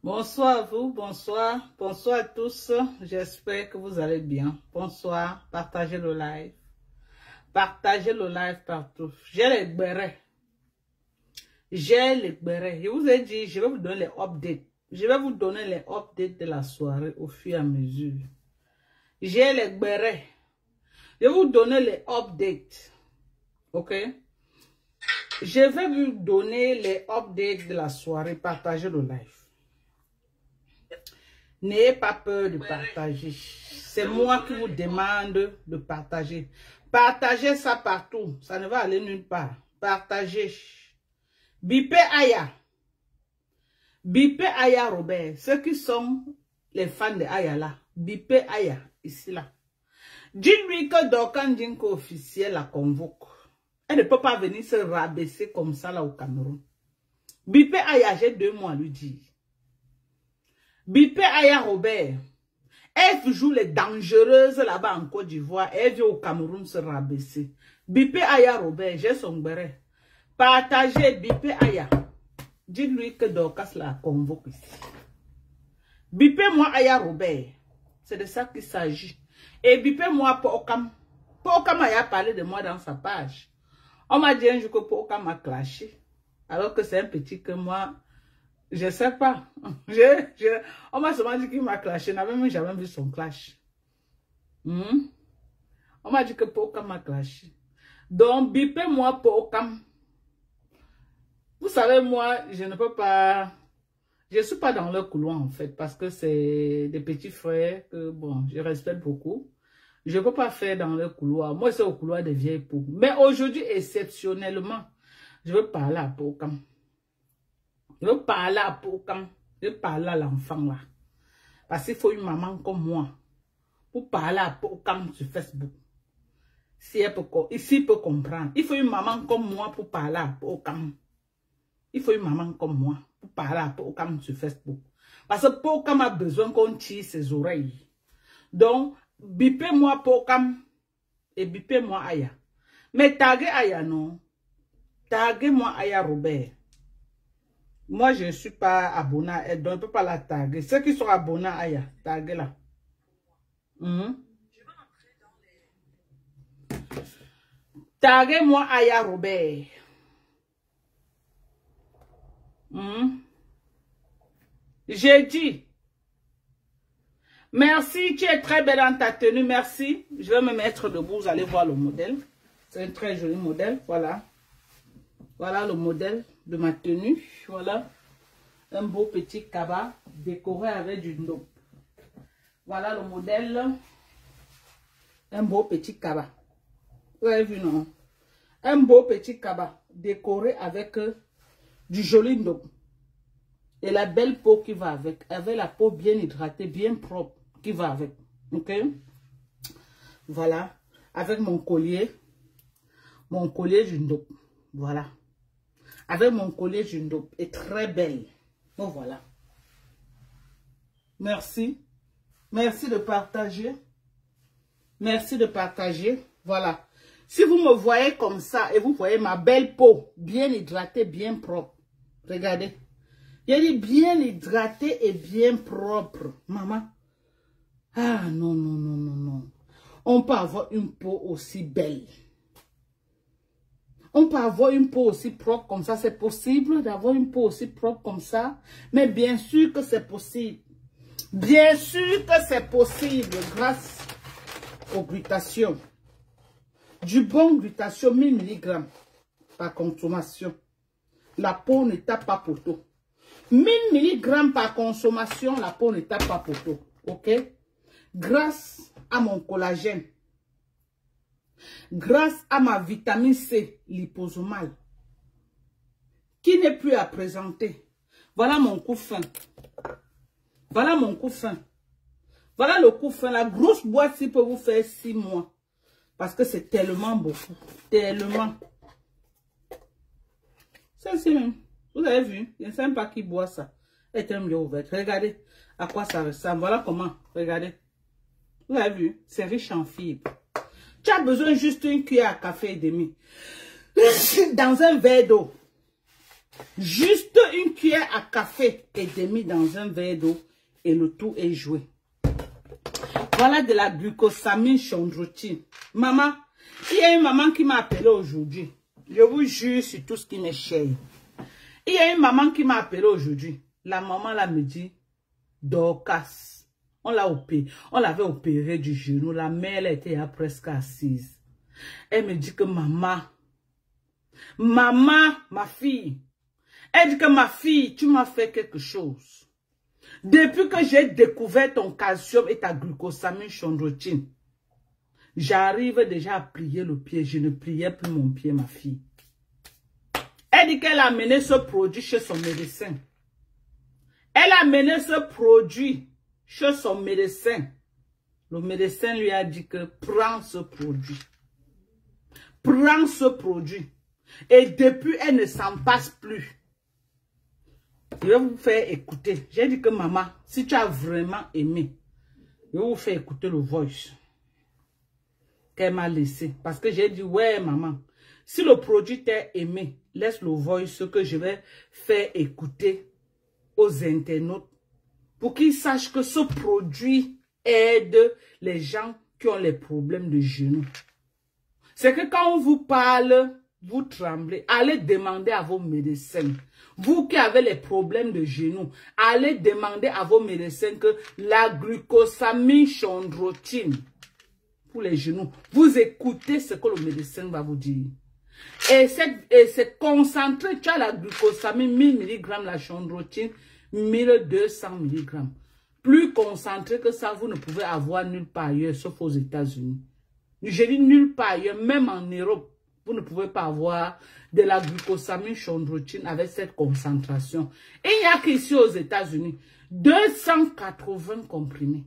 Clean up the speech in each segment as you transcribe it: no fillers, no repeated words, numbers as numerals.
Bonsoir à vous, bonsoir. Bonsoir à tous. J'espère que vous allez bien. Bonsoir. Partagez le live. Partagez le live partout. J'ai les bérets. J'ai les bérets. Je vous ai dit, je vais vous donner les updates. Je vais vous donner les updates de la soirée au fur et à mesure. J'ai les bérets. Je vais vous donner les updates. Ok? Je vais vous donner les updates de la soirée. Partagez le live. N'ayez pas peur de partager. C'est moi qui vous demande de partager. Partagez ça partout. Ça ne va aller nulle part. Partagez. Bipé Aya. Bipé Aya Robert. Ceux qui sont les fans de Aya là. Bipé Aya. Ici là. Dis-lui que Dorcan Dinko officiel la convoque. Elle ne peut pas venir se rabaisser comme ça là au Cameroun. Bipé Aya, j'ai 2 mois à lui dire. Bipé Aya Robert, elle joue les dangereuses là-bas en Côte d'Ivoire. Elle vient au Cameroun se rabaisser. Bipé Aya Robert, j'ai son béret. Partagez Bipé Aya. Dites-lui que Dorcas la convoque ici. Bipé moi Aya Robert. C'est de ça qu'il s'agit. Et bipé moi Pokam. Pokam a parlé de moi dans sa page. On m'a dit un jour que Pokam m'a clashé. Alors que c'est un petit que moi... Je sais pas. On m'a seulement dit qu'il m'a clashé. Je n'avais même jamais vu son clash. On m'a dit que Pokam m'a clashé. Donc, bipez moi Pokam. Vous savez, moi, je ne peux pas... Je ne suis pas dans leur couloir, en fait, parce que c'est des petits frères que, bon, je respecte beaucoup. Je ne peux pas faire dans leur couloir. Moi, c'est au couloir des vieilles peaux. Mais aujourd'hui, exceptionnellement, je veux parler à Pokam. Je veux parler à Pokam. Je veux parler à l'enfant là. Parce qu'il faut une maman comme moi pour parler à Pokam sur Facebook. Si elle peut, ici peut comprendre. Il faut une maman comme moi pour parler à Pokam. Il faut une maman comme moi pour parler à Pokam sur Facebook. Parce que Pokam a besoin qu'on tire ses oreilles. Donc, bipez-moi Pokam et bipez-moi Aya. Mais taguez Aya non. Taguez-moi Aya Robert. Moi, je ne suis pas abonné à elle, donc je ne peux pas la taguer. Ceux qui sont abonnés à Aya, taguez-la. Taguez-moi Aya Robert. J'ai dit. Merci, tu es très belle dans ta tenue, merci. Je vais me mettre debout, vous allez voir le modèle. C'est un très joli modèle, voilà. Voilà le modèle de ma tenue. Voilà. Un beau petit cabas décoré avec du ndop. Voilà le modèle. Un beau petit cabas. Vous avez vu, non? Un beau petit cabas décoré avec du joli ndop. Et la belle peau qui va avec. Avec la peau bien hydratée, bien propre qui va avec. Ok? Voilà. Avec mon collier. Mon collier du ndop. Voilà. Avec mon collier du ndop. Et très belle. Donc voilà. Merci. Merci de partager. Merci de partager. Voilà. Si vous me voyez comme ça et vous voyez ma belle peau bien hydratée, bien propre. Regardez. Il dit bien hydratée et bien propre. Maman. Ah non, non, non, non, non. On peut avoir une peau aussi belle. On peut avoir une peau aussi propre comme ça. C'est possible d'avoir une peau aussi propre comme ça. Mais bien sûr que c'est possible. Bien sûr que c'est possible grâce aux glutations. Du bon glutation, 1000 mg par consommation. La peau ne tape pas poteau. 1000 mg par consommation, la peau ne tape pas poteau. Ok? Grâce à mon collagène. Grâce à ma vitamine C liposomale, qui n'est plus à présenter. Voilà mon coup fin. Voilà mon coup fin. Voilà le coup fin. La grosse boîte, si peut vous faire 6 mois. Parce que c'est tellement beaucoup. Tellement. C'est même. Vous avez vu? Je ne sais même pas qui boit ça. Elle est mieux ouverte. Regardez à quoi ça ressemble. Voilà comment. Regardez. Vous avez vu? C'est riche en fibres. Tu as besoin juste d'une cuillère à café et demi. Dans un verre d'eau. Juste une cuillère à café et demi dans un verre d'eau et le tout est joué. Voilà de la glucosamine chondroïtine. Maman, il y a une maman qui m'a appelé aujourd'hui. Je vous jure sur tout ce qui m'est cher. Il y a une maman qui m'a appelé aujourd'hui. La maman là me dit, Dorcas, on l'a opéré, on l'avait opéré du genou. La mère elle était presque assise. Elle me dit que maman, ma fille, elle dit que ma fille, tu m'as fait quelque chose. Depuis que j'ai découvert ton calcium et ta glucosamine chondroïtine, j'arrive déjà à plier le pied. Je ne pliais plus mon pied, ma fille. Elle dit qu'elle a amené ce produit chez son médecin. Elle a amené ce produit chez son médecin. Le médecin lui a dit que prends ce produit. Prends ce produit. Et depuis, elle ne s'en passe plus. Je vais vous faire écouter. J'ai dit que maman, si tu as vraiment aimé, je vais vous faire écouter le voice qu'elle m'a laissé. Parce que j'ai dit, ouais maman, si le produit t'a aimé, laisse le voice que je vais faire écouter aux internautes pour qu'ils sachent que ce produit aide les gens qui ont les problèmes de genoux. C'est que quand on vous parle, vous tremblez. Allez demander à vos médecins. Vous qui avez les problèmes de genoux, allez demander à vos médecins que la glucosamine chondroïtine pour les genoux, vous écoutez ce que le médecin va vous dire. Et c'est concentré, tu as la glucosamine 1000 mg, la chondroïtine 1200 mg. Plus concentré que ça, vous ne pouvez avoir nulle part ailleurs, sauf aux États-Unis. Je dis nulle part ailleurs, même en Europe, vous ne pouvez pas avoir de la glucosamine chondroïtine avec cette concentration. Et il n'y a qu'ici aux États-Unis, 280 comprimés.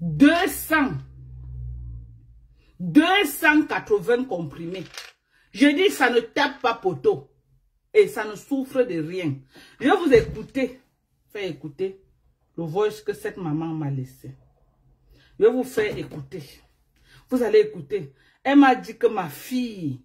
280 comprimés. Je dis, ça ne tape pas poteau. Et ça ne souffre de rien. Je vais vous écouter. Faire écouter le voice que cette maman m'a laissé. Je vais vous faire écouter. Vous allez écouter. Elle m'a dit que ma fille,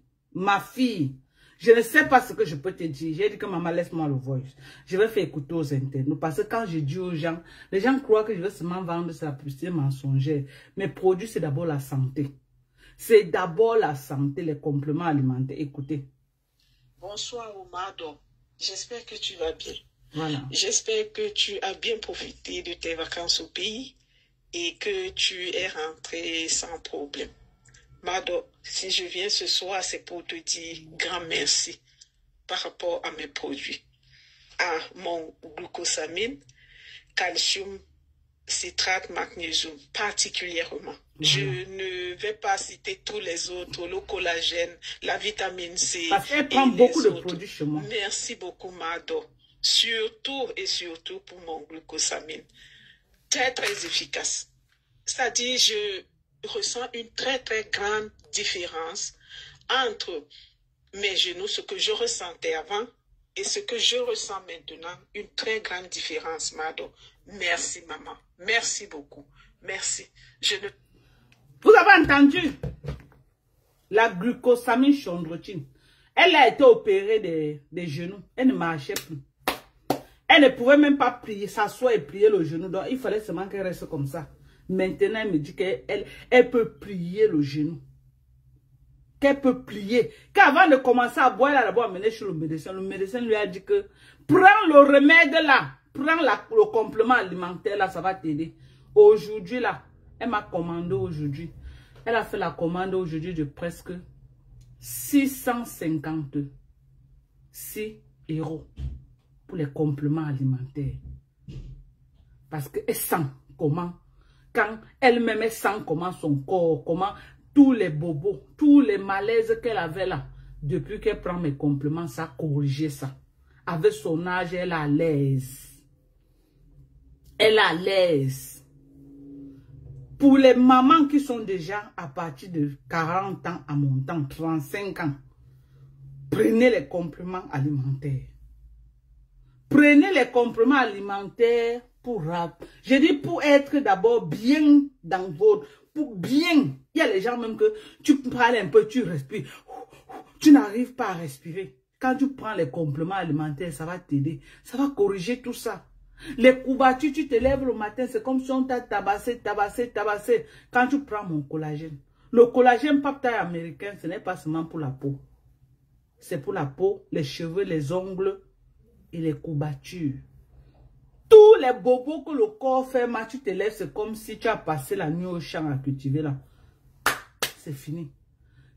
je ne sais pas ce que je peux te dire. J'ai dit que maman, laisse-moi le voice. Je vais faire écouter aux internautes. Parce que quand je dis aux gens, les gens croient que je vais seulement vendre sa publicité mensongère. Mes produits, c'est d'abord la santé. C'est d'abord la santé, les compléments alimentaires. Écoutez. Bonsoir Omado. J'espère que tu vas bien. Voilà. J'espère que tu as bien profité de tes vacances au pays et que tu es rentré sans problème. Mado, si je viens ce soir, c'est pour te dire grand merci par rapport à mes produits. À mon glucosamine, calcium, citrate, magnésium, particulièrement. Je ne vais pas citer tous les autres, le collagène, la vitamine C. Parce qu'elle prend beaucoup de produits chez moi. Merci beaucoup, Mado. Surtout et surtout pour mon glucosamine. Très, très efficace. C'est-à-dire, je ressens une très, très grande différence entre mes genoux, ce que je ressentais avant, et ce que je ressens maintenant. Une très grande différence, Mado. Merci, maman. Merci beaucoup. Merci. Vous avez entendu? La glucosamine chondroïtine. Elle a été opérée des genoux. Elle ne marchait plus. Elle ne pouvait même pas plier, s'asseoir et plier le genou. Donc, il fallait seulement qu'elle reste comme ça. Maintenant, elle me dit qu'elle peut plier le genou. Qu'elle peut plier. Qu'avant de commencer à boire, elle a d'abord amené chez le médecin. Le médecin lui a dit que prends le remède là. Prends le complément alimentaire là, ça va t'aider. Aujourd'hui là, elle m'a commandé aujourd'hui. Elle a fait la commande aujourd'hui de presque 656 € pour les compléments alimentaires. Parce qu'elle sent comment, quand elle-même elle sent comment son corps, comment tous les bobos, tous les malaises qu'elle avait là, depuis qu'elle prend mes compléments, ça a corrigé ça. Avec son âge, elle est à l'aise. Elle est à l'aise. Pour les mamans qui sont déjà à partir de 40 ans à montant, 35 ans, prenez les compléments alimentaires. Prenez les compléments alimentaires pour je dis pour être d'abord bien dans votre... Pour bien. Il y a les gens même que tu parles un peu, tu respires. Tu n'arrives pas à respirer. Quand tu prends les compléments alimentaires, ça va t'aider. Ça va corriger tout ça. Les courbatures, tu te lèves le matin, c'est comme si on t'a tabassé. Quand tu prends mon collagène. Le collagène pap taille américain, ce n'est pas seulement pour la peau. C'est pour la peau, les cheveux, les ongles et les courbatures. Tous les bobos que le corps fait, tu te lèves, c'est comme si tu as passé la nuit au champ à cultiver là. C'est fini.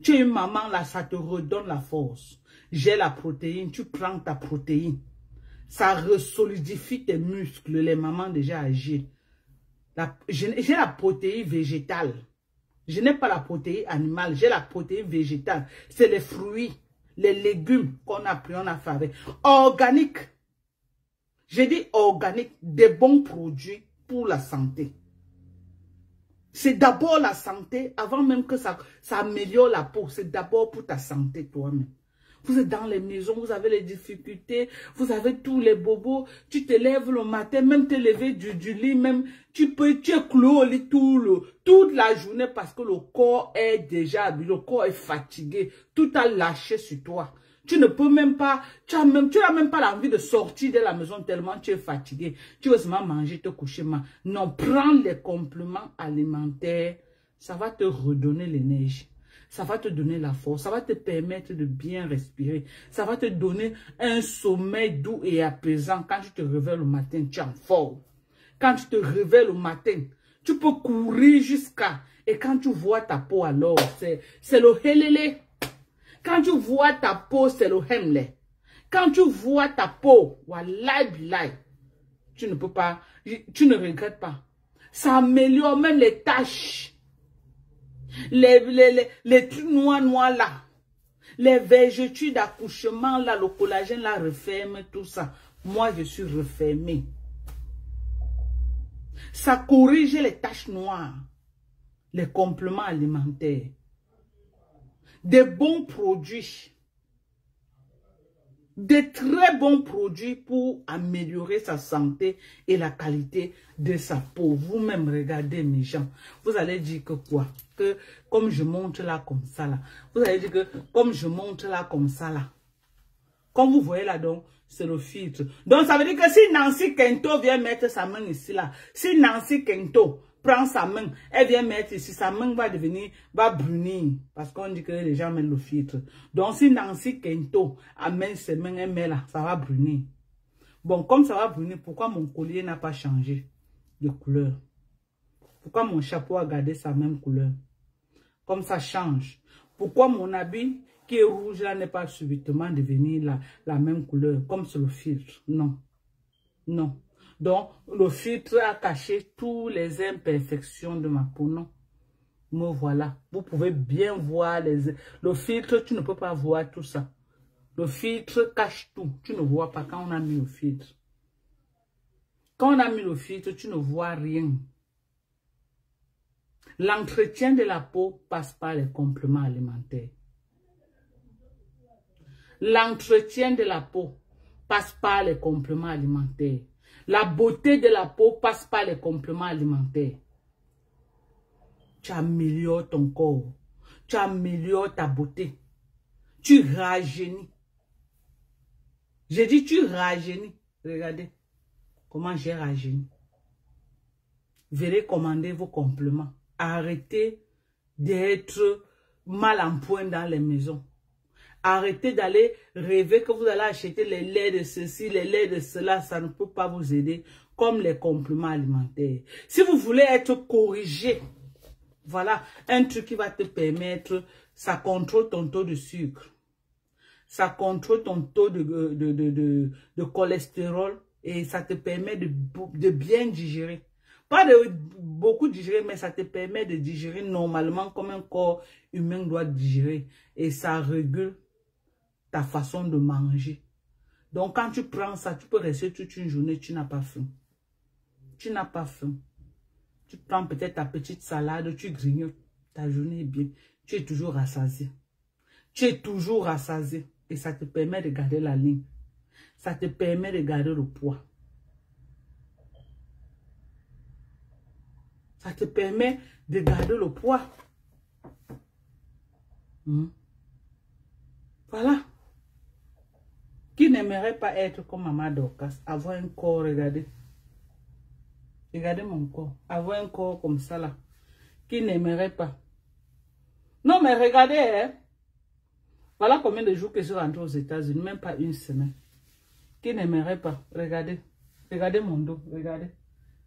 Tu es une maman là, ça te redonne la force. J'ai la protéine, tu prends ta protéine. Ça resolidifie tes muscles, les mamans déjà âgées. J'ai la protéine végétale. Je n'ai pas la protéine animale, j'ai la protéine végétale. C'est les fruits, les légumes qu'on a pris, on a fait avec. Organique. J'ai dit organique, des bons produits pour la santé. C'est d'abord la santé, avant même que ça améliore la peau. C'est d'abord pour ta santé toi-même. Vous êtes dans les maisons, vous avez les difficultés, vous avez tous les bobos. Tu te lèves le matin, même te lever du lit, même tu es cloué au lit toute la journée parce que le corps est déjà habillé, le corps est fatigué. Tout a lâché sur toi. Tu ne peux même pas, tu n'as même pas l'envie de sortir de la maison tellement tu es fatigué. Tu veux seulement manger, te coucher. Non, prends les compléments alimentaires. Ça va te redonner l'énergie. Ça va te donner la force. Ça va te permettre de bien respirer. Ça va te donner un sommeil doux et apaisant. Quand tu te réveilles le matin, tu es en forme. Quand tu te réveilles le matin, tu peux courir jusqu'à... Et quand tu vois ta peau alors, c'est le helele. Quand tu vois ta peau, c'est le hemle. Quand tu vois ta peau, wallahi billahi, tu ne peux pas, tu ne regrettes pas. Ça améliore même les taches. Les trucs noirs là. Les vergetures d'accouchement là, le collagène là referme tout ça. Moi, je suis refermée. Ça corrige les taches noires. Les compléments alimentaires. Des bons produits. Des très bons produits pour améliorer sa santé et la qualité de sa peau. Vous-même, regardez mes gens. Vous allez dire que quoi? Que comme je montre là comme ça là. Vous allez dire que comme je montre là comme ça là. Comme vous voyez là donc, c'est le filtre. Donc ça veut dire que si Nancy Kento vient mettre sa main ici là. Si Nancy Kento prend sa main, elle vient mettre ici, sa main va brunir. Parce qu'on dit que les gens mettent le filtre. Donc si Nancy Kento amène ses mains, elle met là, ça va brunir. Bon, comme ça va brunir, pourquoi mon collier n'a pas changé de couleur? Pourquoi mon chapeau a gardé sa même couleur? Comme ça change. Pourquoi mon habit qui est rouge là n'est pas subitement devenu la même couleur, comme sur le filtre? Non. Non. Donc, le filtre a caché toutes les imperfections de ma peau. Non. Me voilà. Vous pouvez bien voir le filtre, tu ne peux pas voir tout ça. Le filtre cache tout. Tu ne vois pas quand on a mis le filtre. Quand on a mis le filtre, tu ne vois rien. L'entretien de la peau passe par les compléments alimentaires. L'entretien de la peau passe par les compléments alimentaires. La beauté de la peau passe par les compléments alimentaires. Tu améliores ton corps. Tu améliores ta beauté. Tu rajeunis. J'ai dit tu rajeunis. Regardez comment j'ai rajeuni. Veuillez commander vos compléments. Arrêtez d'être mal en point dans les maisons. Arrêtez d'aller rêver que vous allez acheter les laits de ceci, les laits de cela. Ça ne peut pas vous aider comme les compléments alimentaires. Si vous voulez être corrigé, voilà un truc qui va te permettre, ça contrôle ton taux de sucre. Ça contrôle ton taux de cholestérol et ça te permet de bien digérer. Pas de beaucoup digérer, mais ça te permet de digérer normalement comme un corps humain doit digérer. Et ça régule ta façon de manger. Donc quand tu prends ça, tu peux rester toute une journée, tu n'as pas faim. Tu n'as pas faim. Tu prends peut-être ta petite salade, tu grignotes, ta journée est bien. Tu es toujours rassasié. Tu es toujours rassasié. Et ça te permet de garder la ligne. Ça te permet de garder le poids. Ça te permet de garder le poids. Voilà. Qui n'aimerait pas être comme Maman Dorcas, avoir un corps, regardez. Regardez mon corps, avoir un corps comme ça là. Qui n'aimerait pas? Non, mais regardez, hein. Voilà combien de jours que je suis rentrée aux États-Unis, même pas une semaine. Qui n'aimerait pas? Regardez. Regardez mon dos, regardez.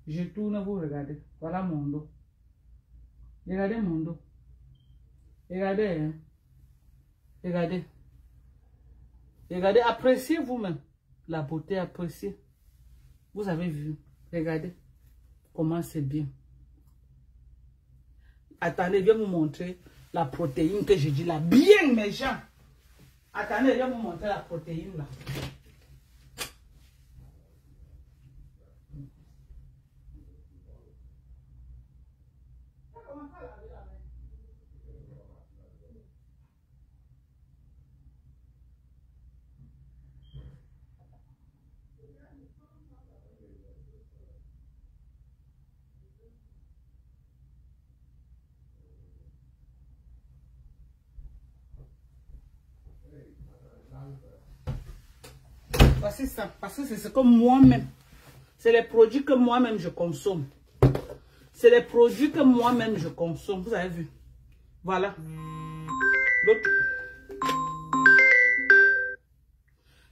Je tourne, vous regardez. Voilà mon dos. Regardez mon dos. Regardez, hein. Regardez. Regardez, appréciez vous-même. La beauté, appréciez. Vous avez vu. Regardez. Comment c'est bien. Attendez, je vais vous montrer la protéine que je dis là. Bien, mes gens. Attendez, je vais vous montrer la protéine là. Voici ça, parce que c'est ce que moi-même, c'est les produits que moi-même je consomme. C'est les produits que moi-même je consomme. Vous avez vu? Voilà. L'autre.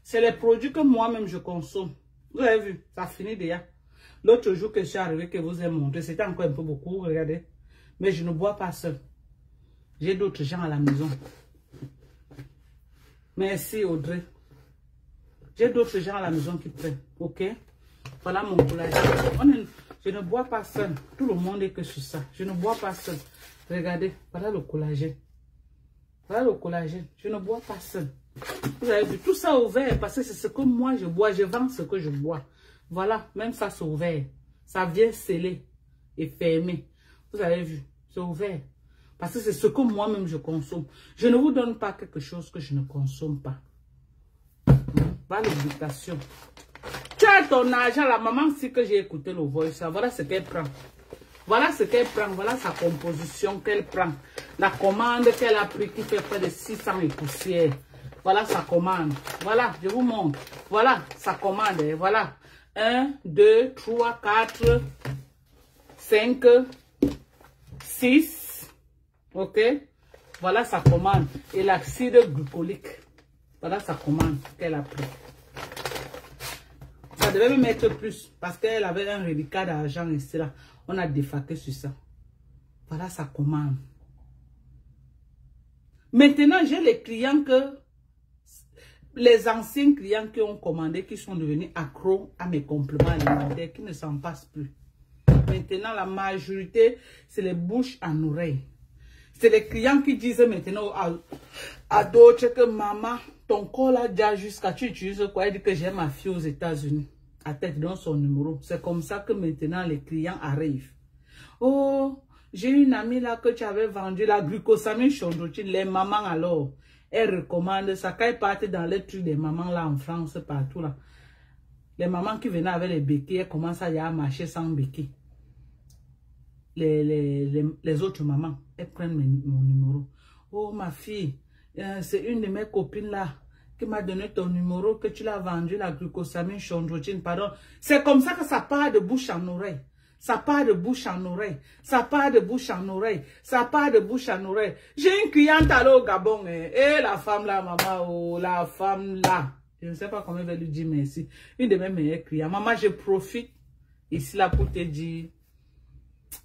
C'est les produits que moi-même je consomme. Vous avez vu? Ça finit déjà. L'autre jour que je suis arrivé, que vous avez montré, c'était encore un peu beaucoup, regardez. Mais je ne bois pas seul. J'ai d'autres gens à la maison. Merci Audrey. J'ai d'autres gens à la maison qui prennent. Ok? Voilà mon collagène. Je ne bois pas seul. Tout le monde est que sur ça. Je ne bois pas seul. Regardez. Voilà le collagène. Voilà le collagène. Je ne bois pas seul. Vous avez vu tout ça ouvert parce que c'est ce que moi je bois. Je vends ce que je bois. Voilà. Même ça c'est ouvert. Ça vient scellé et fermé. Vous avez vu. C'est ouvert. Parce que c'est ce que moi-même je consomme. Je ne vous donne pas quelque chose que je ne consomme pas. Voilà l'éducation. Tu as ton argent, la maman, si que j'ai écouté le voice, voilà ce qu'elle prend. Voilà ce qu'elle prend, voilà sa composition qu'elle prend. La commande qu'elle a pris qui fait près de 600 et poussières. Voilà sa commande. Voilà, je vous montre. Voilà sa commande. Voilà. 1, 2, 3, 4, 5, 6. Ok? Voilà sa commande. Et l'acide glycolique. Voilà sa commande qu'elle a pris. Ça devait me mettre plus parce qu'elle avait un reliquat d'argent ici là. On a défaqué sur ça. Voilà sa commande. Maintenant, j'ai les clients que... Les anciens clients qui ont commandé, qui sont devenus accros à mes compléments alimentaires, qui ne s'en passent plus. Maintenant, la majorité, c'est les bouches en oreille. C'est les clients qui disent maintenant à d'autres que maman, ton corps là déjà jusqu'à tu utilises quoi? Elle dit que j'ai ma fille aux États-Unis. À tête dans son numéro. C'est comme ça que maintenant les clients arrivent. Oh, j'ai une amie là que tu avais vendu la glucosamine chondroitine. Les mamans alors, elles recommandent ça. Quand elles partent dans les trucs des mamans là en France, partout là. Les mamans qui venaient avec les béquilles, elles commencent à y aller marcher sans béquilles. Les autres mamans, elles prennent mon numéro. Oh ma fille, c'est une de mes copines là qui m'a donné ton numéro, que tu l'as vendu, la glucosamine chondroitine, pardon. C'est comme ça que ça part de bouche en oreille. Ça part de bouche en oreille. Ça part de bouche en oreille. Ça part de bouche en oreille. J'ai une cliente là au Gabon. Et la femme là, maman, oh, la femme là. Je ne sais pas comment elle va lui dire merci. Une de mes meilleures clientes. Maman, je profite ici là pour te dire,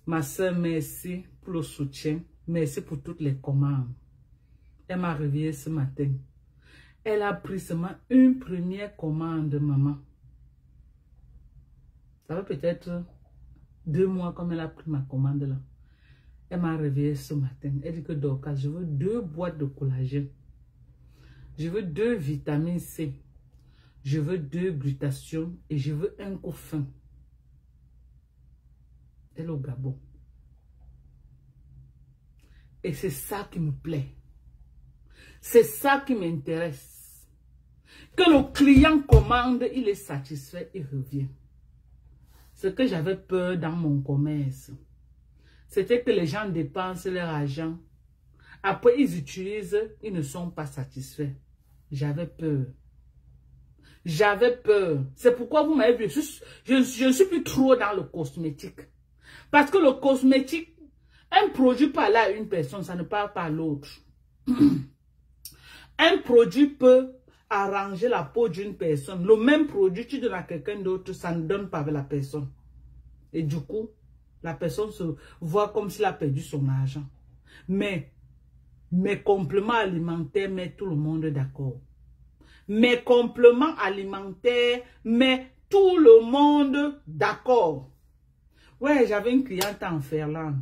ma soeur, merci pour le soutien. Merci pour toutes les commandes. Elle m'a réveillée ce matin. Elle a pris seulement une première commande, maman. Ça va peut-être 2 mois comme elle a pris ma commande là. Elle m'a réveillée ce matin. Elle dit que Dorcas, je veux 2 boîtes de collagène. Je veux 2 vitamines C. Je veux 2 glutations et je veux un couffin. Elle est au Gabon. Et c'est ça qui me plaît. C'est ça qui m'intéresse. Que le client commande, il est satisfait et revient. Ce que j'avais peur dans mon commerce, c'était que les gens dépensent leur argent. Après, ils utilisent, ils ne sont pas satisfaits. J'avais peur. J'avais peur. C'est pourquoi vous m'avez vu. Je ne suis plus trop dans le cosmétique. Parce que le cosmétique, un produit parle à une personne, ça ne parle pas à l'autre. Un produit peut arranger la peau d'une personne. Le même produit, tu donnes à quelqu'un d'autre, ça ne donne pas avec la personne. Et du coup, la personne se voit comme s'il a perdu son argent. Mais mes compléments alimentaires mettent tout le monde d'accord. Mes compléments alimentaires mettent tout le monde d'accord. Ouais, j'avais une cliente en Ferland.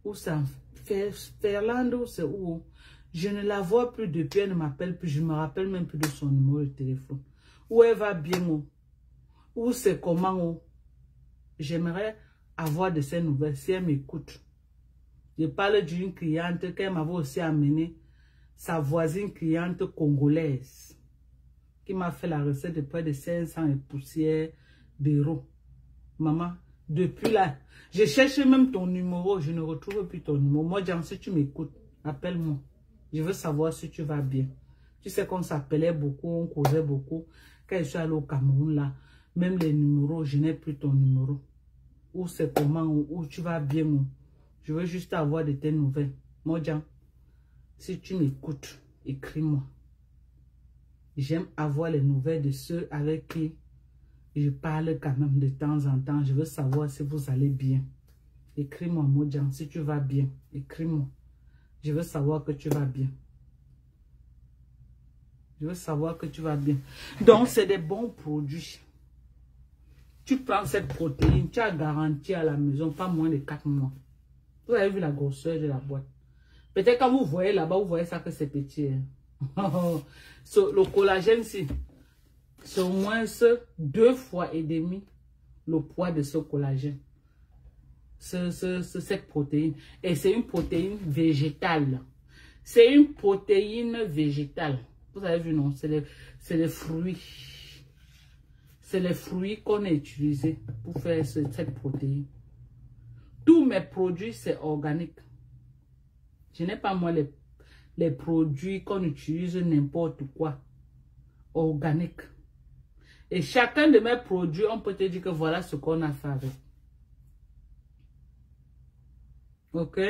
Où c'est en Ferland ou c'est où? Je ne la vois plus depuis, elle ne m'appelle plus, je ne me rappelle même plus de son numéro de téléphone. Où elle va bien, où c'est comment. J'aimerais avoir de ces nouvelles si elle m'écoute. Je parle d'une cliente qu'elle m'avait aussi amené, sa voisine cliente congolaise, qui m'a fait la recette de près de 500 et poussières d'euros. Maman, depuis là, je cherche même ton numéro, je ne retrouve plus ton numéro. Moi, Jean, si tu m'écoutes, appelle-moi. Je veux savoir si tu vas bien. Tu sais qu'on s'appelait beaucoup, on causait beaucoup. Quand je suis allé au Cameroun, là, même les numéros, je n'ai plus ton numéro. Où c'est comment, où tu vas bien. Je veux juste avoir de tes nouvelles. Moi, Jean, si tu m'écoutes, écris-moi. J'aime avoir les nouvelles de ceux avec qui je parle quand même de temps en temps. Je veux savoir si vous allez bien. Écris-moi, Modjan, si tu vas bien. Écris-moi. Je veux savoir que tu vas bien. Je veux savoir que tu vas bien. Donc, c'est des bons produits. Tu prends cette protéine, tu as garanti à la maison, pas moins de 4 mois. Vous avez vu la grosseur de la boîte. Peut-être quand vous voyez là-bas, vous voyez ça que c'est petit. Le collagène, c'est au moins 2,5 fois le poids de ce collagène. Cette protéine. Et c'est une protéine végétale. C'est une protéine végétale. Vous avez vu, non? C'est les fruits. C'est les fruits qu'on a utilisés pour faire cette protéine. Tous mes produits, c'est organique. Je n'ai pas, moi, les produits qu'on utilise n'importe quoi. Organique. Et chacun de mes produits, on peut te dire que voilà ce qu'on a fait avec. Ok?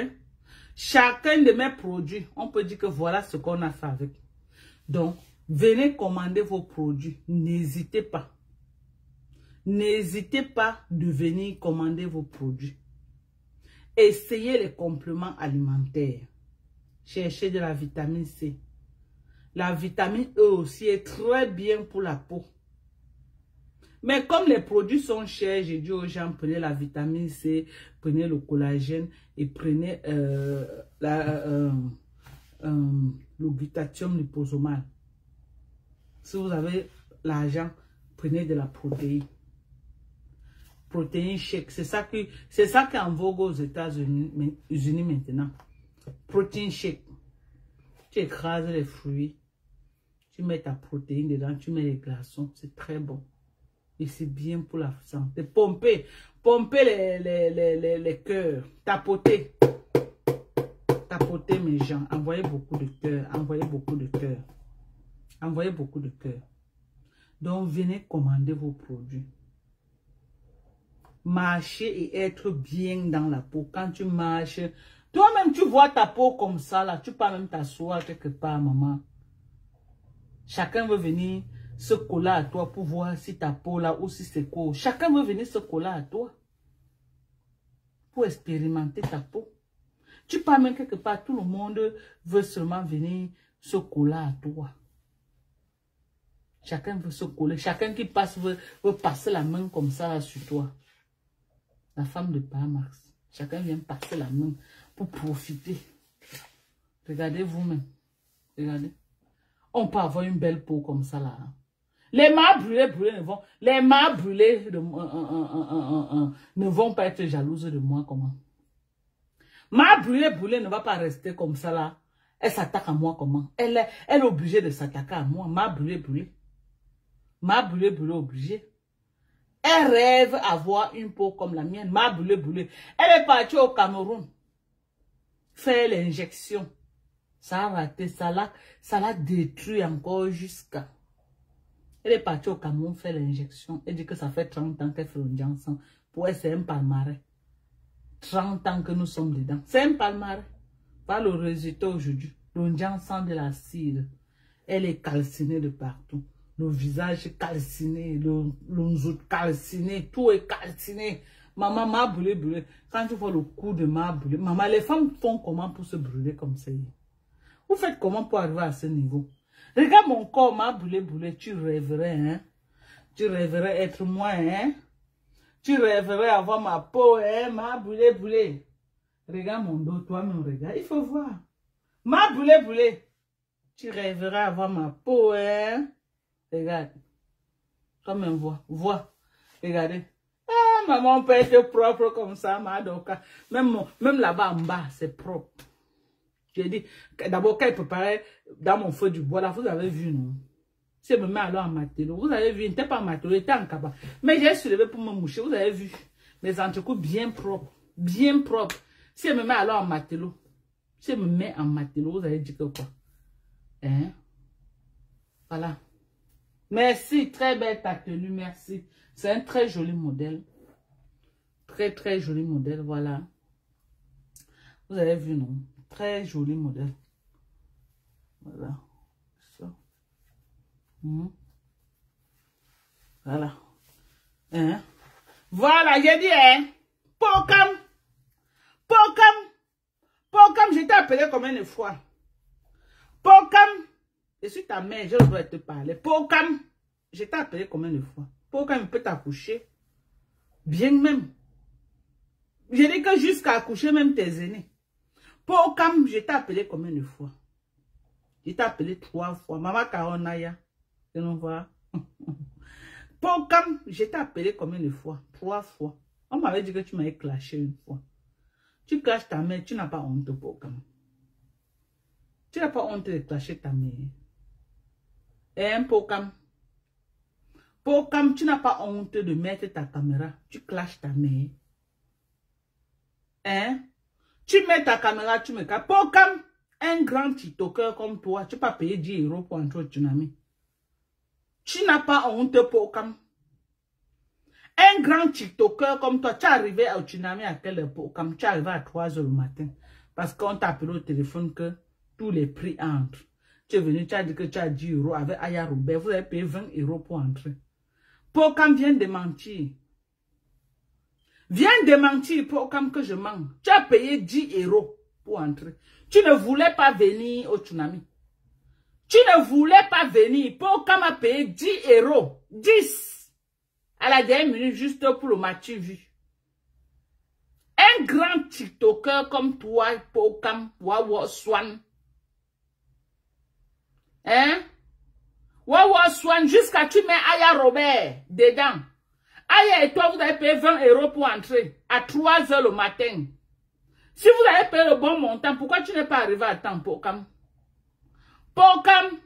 Chacun de mes produits, on peut dire que voilà ce qu'on a fait avec. Donc, venez commander vos produits. N'hésitez pas. N'hésitez pas de venir commander vos produits. Essayez les compléments alimentaires. Cherchez de la vitamine C. La vitamine E aussi est très bien pour la peau. Mais comme les produits sont chers, j'ai dit aux gens, prenez la vitamine C, prenez le collagène et prenez le glutathion liposomal. Si vous avez l'argent, prenez de la protéine. Protéine shake, c'est ça qui est en vogue aux États-Unis maintenant. Protéine shake. Tu écrases les fruits, tu mets ta protéine dedans, tu mets les glaçons, c'est très bon. Et c'est bien pour la santé. Pomper les cœurs. Tapoter mes gens. Envoyez beaucoup de cœurs. Envoyez beaucoup de cœurs. Envoyez beaucoup de cœurs. Donc, venez commander vos produits. Marcher et être bien dans la peau. Quand tu marches, toi-même, tu vois ta peau comme ça, là. Tu peux même t'asseoir quelque part, maman. Chacun veut venir se coller à toi pour voir si ta peau là ou si c'est quoi. Chacun veut venir se coller à toi pour expérimenter ta peau. Tu pars même quelque part, tout le monde veut seulement venir se coller à toi. Chacun veut se coller. Chacun qui passe veut passer la main comme ça là, sur toi. La femme de Paramax. Chacun vient passer la main pour profiter. Regardez vous-même. Regardez. On peut avoir une belle peau comme ça là. Les mains brûlées ne vont pas être jalouses de moi comment. Ma brûlée ne va pas rester comme ça là. Elle s'attaque à moi comment. Elle est obligée de s'attaquer à moi. Ma brûlée. Ma brûlée obligée. Elle rêve d'avoir une peau comme la mienne. Ma brûlée. Elle est partie au Cameroun faire l'injection. Ça a raté, ça l'a détruit encore jusqu'à. Elle est partie au Cameroun faire l'injection. Elle dit que ça fait 30 ans qu'elle fait l'onjansan. Pour elle, c'est un palmarès. 30 ans que nous sommes dedans. C'est un palmarès. Pas le résultat aujourd'hui. L'onjansan de la cire. Elle est calcinée de partout. Le visage calciné, le nzout calciné, tout est calciné. Maman m'a brûlé. Quand tu vois le coup de m'a brûlé, maman, les femmes font comment pour se brûler comme ça? Vous faites comment pour arriver à ce niveau? Regarde mon corps, m'a brûlé, tu rêverais, hein? Tu rêverais être moi, hein? Tu rêverais avoir ma peau, hein? M'a brûlé. Regarde mon dos, toi-même, regarde. Il faut voir. M'a brûlé. Tu rêverais avoir ma peau, hein? Regarde. Toi-même, vois. Regardez. Ah, maman, on peut être propre comme ça, Madoka. Même là-bas en bas, c'est propre. J'ai dit, d'abord, quand elle préparait dans mon feu du bois, là, vous avez vu, non? Si elle me met alors en matelot, vous avez vu, il n'était pas en matelot, il était en cabane. Mais j'ai soulevé pour me moucher, vous avez vu. Mes entrecôtes bien propres. Bien propres. Si elle me met alors en matelot, vous avez dit que quoi? Hein? Voilà. Merci, très belle ta tenue, merci. C'est un très joli modèle. Très joli modèle, voilà. Vous avez vu, non? Très joli modèle. Voilà. Ça. Voilà. Hein? Voilà, j'ai dit, hein? Pokam, je t'ai appelé combien de fois? Pokam, je suis ta mère, je dois te parler. Pokam, je t'ai appelé combien de fois? Pokam, il peut t'accoucher. Bien même. Je dis que jusqu'à accoucher même tes aînés. Pokam, je t'ai appelé combien de fois? Je t'ai appelé 3 fois. Maman Karonaya. Tu nous vois? Pokam, je t'ai appelé combien de fois? 3 fois. On m'avait dit que tu m'avais clashé une fois. Tu clashes ta mère, tu n'as pas honte, Pokam. Tu n'as pas honte de clasher ta mère. Hein, Pokam? Pokam, tu n'as pas honte de mettre ta caméra. Tu clashes ta mère. Hein? Tu mets ta caméra, tu me casses. Pokam, un grand TikToker comme toi, tu ne peux pas payer 10 € pour entrer au tsunami. Tu n'as pas honte, Pokam. Un grand TikToker comme toi, tu es arrivé au tsunami à quelle époque? Comme tu es arrivé à 3 h le matin. Parce qu'on t'a appelé au téléphone que tous les prix entrent. Tu es venu, tu as dit que tu as 10 € avec Aya Robert. Vous avez payé 20 € pour entrer. Pokam vient de mentir. Viens de mentir, Pokam, que je mens. Tu as payé 10 € pour entrer. Tu ne voulais pas venir au tsunami. Tu ne voulais pas venir. Pokam a payé 10 €. 10 à la dernière minute, juste pour le match vu. Un grand TikToker comme toi, Pokam, Wawa Swan. Hein? Wawa Swan, jusqu'à tu mets Aya Robert dedans. Aya et toi, vous avez payé 20 € pour entrer à 3 h le matin. Si vous avez payé le bon montant, pourquoi tu n'es pas arrivé à temps, Pokam? Pokam,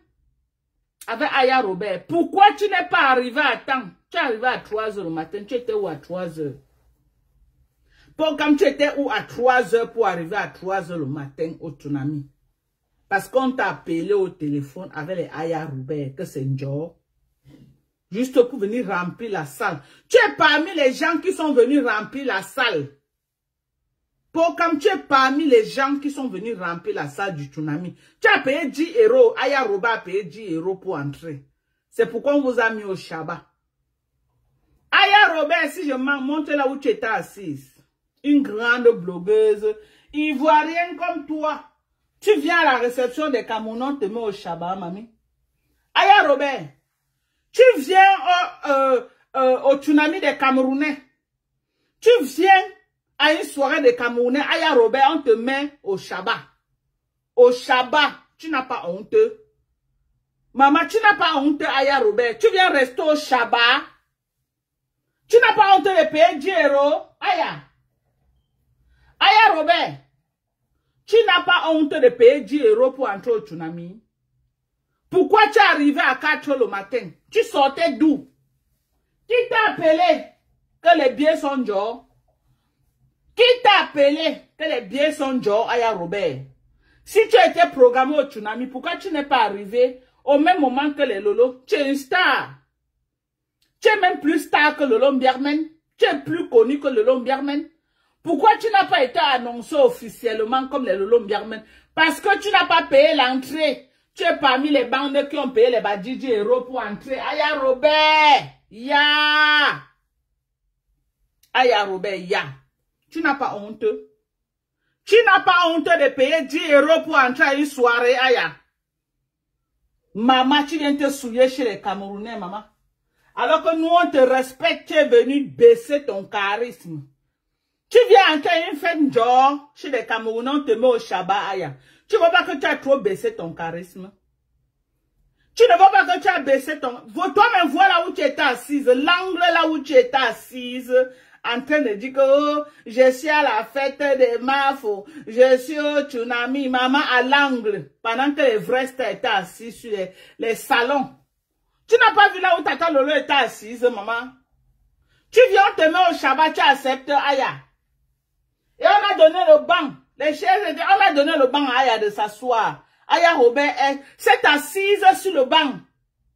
avec Aya Robert, pourquoi tu n'es pas arrivé à temps? Tu es arrivé à 3 h le matin, tu étais où à 3 h? Pokam, tu étais où à 3 h pour arriver à 3 h le matin au tsunami? Parce qu'on t'a appelé au téléphone avec les Aya Robert, que c'est un job. Juste pour venir remplir la salle. Tu es parmi les gens qui sont venus remplir la salle. Pokam, tu es parmi les gens qui sont venus remplir la salle du tsunami. Tu as payé 10 €. Aya Robert a payé 10 € pour entrer. C'est pourquoi on vous a mis au Shabbat. Aya Robert, si je m'en montre là où tu étais assise. Une grande blogueuse, ivoirienne comme toi. Tu viens à la réception des Camerounais, on te met au Shabbat, mamie. Aya Robert, tu viens au tsunami des Camerounais. Tu viens à une soirée des Camerounais, Aya Robert, on te met au Shabbat. Au Shabbat, tu n'as pas honte. Maman, tu n'as pas honte, Aya Robert. Tu viens rester au Shabbat. Tu n'as pas honte de payer 10 €. Aya. Aya Robert. Tu n'as pas honte de payer 10 € pour entrer au tsunami. Pourquoi tu es arrivé à 4 h le matin? Tu sortais d'où? Qui t'a appelé que les billets sont durs? Qui t'a appelé que les billets sont durs, Aya Robert? Si tu étais programmé au tsunami, pourquoi tu n'es pas arrivé au même moment que les lolos? Tu es une star. Tu es même plus star que le Lombiermen. Tu es plus connu que le Lombiermen. Pourquoi tu n'as pas été annoncé officiellement comme les Lombiermen? Parce que tu n'as pas payé l'entrée. Tu es parmi les bandes qui ont payé les Badjidji Héros pour entrer. Aya Robert, ya. Aya Robert, ya. Tu n'as pas honte. Tu n'as pas honte de payer 10 euros pour entrer à une soirée, Aya. Maman, tu viens te souiller chez les Camerounais, maman. Alors que nous, on te respecte, tu es venu baisser ton charisme. Tu viens entrer une fête genre chez les Camerounais, on te met au Shabbat, Aya. Tu ne vois pas que tu as trop baissé ton charisme? Tu ne vois pas que tu as baissé ton... Toi-même, voilà où tu étais assise. L'angle là où tu étais assise, en train de dire que oh, je suis à la fête des Mafo, je suis au Tsunami, maman à l'angle, pendant que les vrais étaient assis sur les salons. Tu n'as pas vu là où Tata Lolo était assise, maman? Tu viens te mettre au Shabbat, tu acceptes Aya. Et on a donné le banc. Les chaises, on a donné le banc à Aya de s'asseoir. Aya Robert s'est assise sur le banc.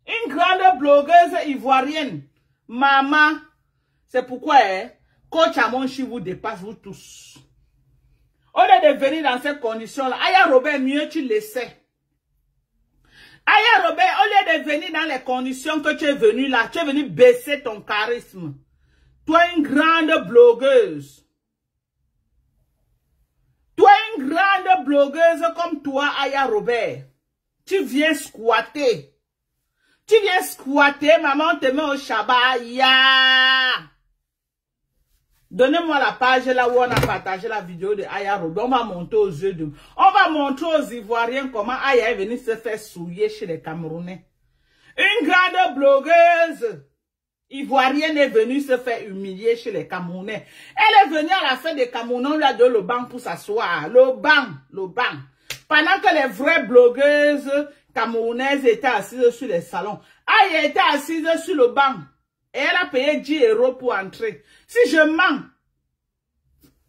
Une grande blogueuse ivoirienne. Maman, c'est pourquoi Coach Amonchi vous dépasse, vous tous. Au lieu de venir dans ces conditions-là, Aya Robert, mieux tu le sais. Aya Robert, au lieu de venir dans les conditions que tu es venu là, tu es venu baisser ton charisme. Toi, une grande blogueuse. Toi, une grande blogueuse comme toi, Aya Robert. Tu viens squatter. Tu viens squatter, maman te met au Shabbat. Ya. Donnez-moi la page là où on a partagé la vidéo de Aya Robert. On va monter aux yeux de... On va montrer aux Ivoiriens comment Aya est venue se faire souiller chez les Camerounais. Une grande blogueuse ivoirienne est venue se faire humilier chez les Camerounais. Elle est venue à la fin des Camerounais, on lui a donné le banc pour s'asseoir. Le banc. Pendant que les vraies blogueuses camerounaises étaient assises sur les salons. Aya était assise sur le banc. Et elle a payé 10 euros pour entrer. Si je mens,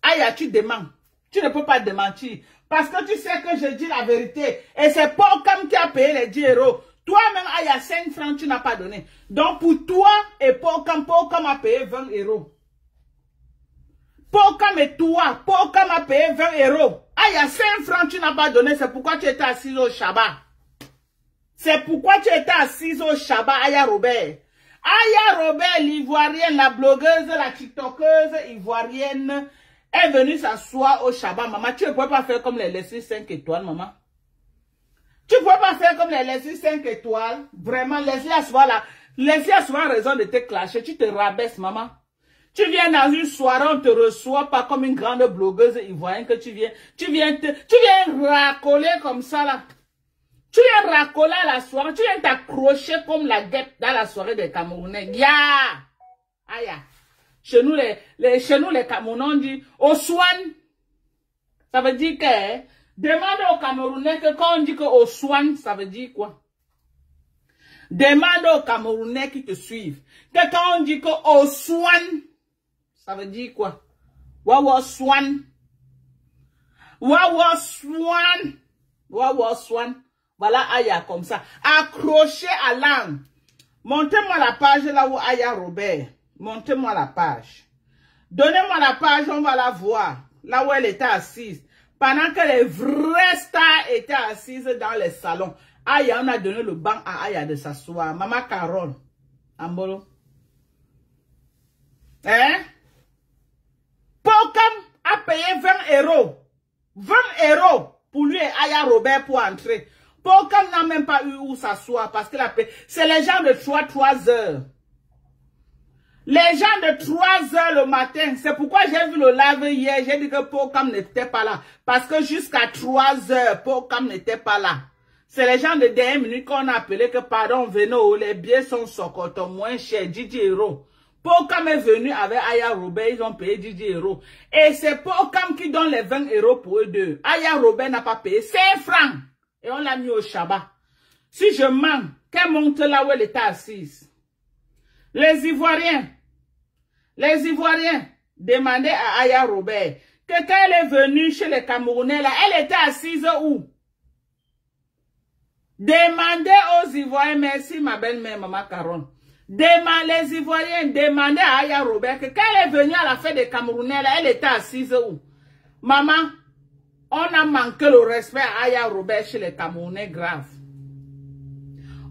Aya, tu démens. Tu ne peux pas démentir. Parce que tu sais que je dis la vérité. Et c'est Pocam qui a payé les 10 euros. Toi-même, Aya, 5 francs, tu n'as pas donné. Donc, pour toi et Pocam a payé 20 euros. Pocam et toi, Pocam a payé 20 euros. Aya, 5 francs, tu n'as pas donné. C'est pourquoi tu étais assise au Shabbat. C'est pourquoi tu étais assise au Shabbat, Aya Robert. Aya Robert, l'ivoirienne, la blogueuse, la tiktokeuse ivoirienne, est venue s'asseoir au Shabbat. Maman, tu ne peux pas faire comme les Leslie 5 étoiles, maman. Tu ne peux pas faire comme les Leslie 5 étoiles. Vraiment, Leslie a souvent raison de te clasher. Tu te rabaisses, maman. Tu viens dans une soirée, on ne te reçoit pas comme une grande blogueuse ivoirienne que tu viens racoler comme ça, là. Tu viens racoler à la soirée, tu viens t'accrocher comme la guêpe dans la soirée des Camerounais. Ya! Aya. Chez nous, les Camerounais, on dit Oswan. Ça veut dire que, demande aux Camerounais que quand on dit que Oswan, ça veut dire quoi? Demande aux Camerounais qui te suivent que quand on dit que Oswan, ça veut dire quoi? Wawa Swan. Wawa Swan. Wawa Swan. Voilà Aya comme ça. Accroché à l'âne. Montez-moi la page là où Aya Robert. Montez-moi la page. Donnez-moi la page, on va la voir. Là où elle était assise. Pendant que les vrais stars étaient assises dans les salons. Aya, on a donné le banc à Aya de s'asseoir. Maman Carole. Ambolo. Hein? Pocam a payé 20 euros. 20 euros pour lui et Aya Robert pour entrer. Pocam n'a même pas eu où s'asseoir parce que c'est les gens de 3 heures. Les gens de 3 heures le matin. C'est pourquoi j'ai vu le live hier. J'ai dit que Pocam n'était pas là. Parce que jusqu'à 3 heures, Pocam n'était pas là. C'est les gens de dernière minute qu'on a appelé que pardon, venez, les billets sont socotés moins chers, 10 euros. Pocam est venu avec Aya Robert, ils ont payé 10 euros. Et c'est Pocam qui donne les 20 euros pour eux deux. Aya Robert n'a pas payé 5 francs. Et on l'a mis au Shabbat. Si je mens, qu'elle monte là où elle était assise. Les Ivoiriens, demandaient à Aya Robert que quand elle est venue chez les Camerounais, là, elle était assise où? Demandez aux Ivoiriens, merci ma belle-mère, maman Caron. Les Ivoiriens demandaient à Aya Robert que quand elle est venue à la fête des Camerounais, elle était assise où? Maman, on a manqué le respect à Aya Robert chez les Camerounais grave.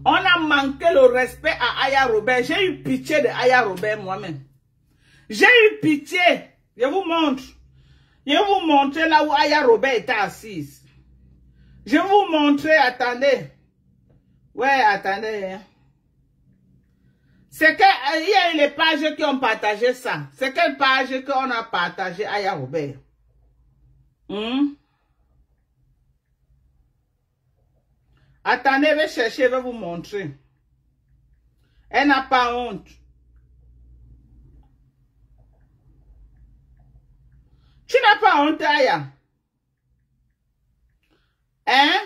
On a manqué le respect à Aya Robert. J'ai eu pitié de Aya Robert moi-même. J'ai eu pitié. Je vous montre. Je vais vous montrer là où Aya Robert était assise. Je vais vous montrer, attendez. Ouais, attendez. C'est qu'il y a eu les pages qui ont partagé ça. C'est quelle page qu'on a partagé Aya Robert? Attendez, je vais chercher, je vais vous montrer. Elle n'a pas honte. Tu n'as pas honte, Aya? Hein?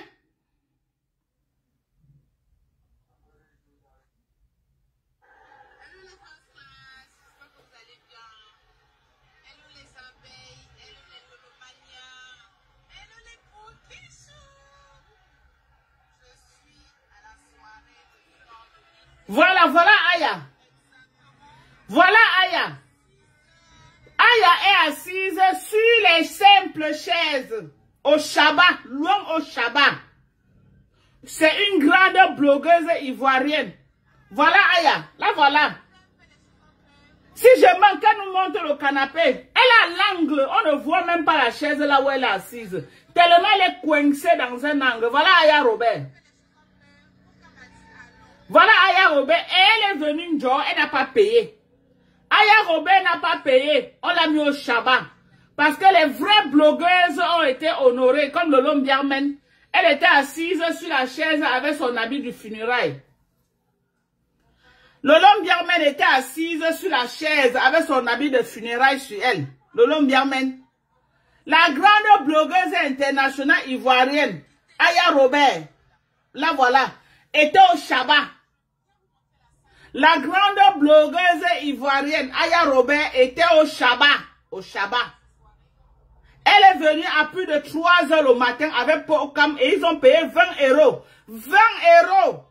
Voilà, voilà Aya. Voilà Aya. Aya est assise sur les simples chaises. Au Shabbat, loin au Shabbat. C'est une grande blogueuse ivoirienne. Voilà Aya. Là voilà. Si je manque, elle nous montre le canapé. Elle a l'angle. On ne voit même pas la chaise là où elle est assise. Tellement elle est coincée dans un angle. Voilà Aya Robert. Voilà Aya Robert, elle est venue, elle n'a pas payé. Aya Robert n'a pas payé, on l'a mis au Shabbat. Parce que les vraies blogueuses ont été honorées, comme Lolo Mbiarmen. Elle était assise sur la chaise avec son habit du funérail. Lolo Mbiarmen était assise sur la chaise avec son habit de funérailles sur elle. Lolo Mbiarmen. La grande blogueuse internationale ivoirienne, Aya Robert, là voilà, était au Shabbat. La grande blogueuse ivoirienne, Aya Robert, était au Shabbat. Au Shabbat. Elle est venue à plus de 3 heures le matin avec Pocam et ils ont payé 20 €. 20 €.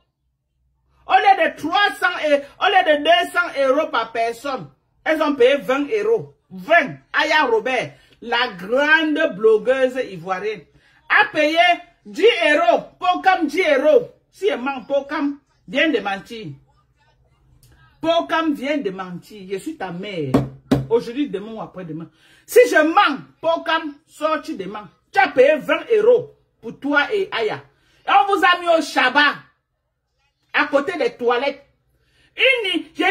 Au lieu de 300 et au lieu de 200 € par personne, elles ont payé 20 €. 20. Aya Robert, la grande blogueuse ivoirienne, a payé 10 €. Pocam 10 €. Si elle manque, Pocam vient de mentir. Pocam vient de mentir. Je suis ta mère. Aujourd'hui, demain ou après-demain. Si je mens, Pocam, sorti demain. Tu as payé 20 € pour toi et Aya. Et on vous a mis au Shabbat. À côté des toilettes. J'ai dit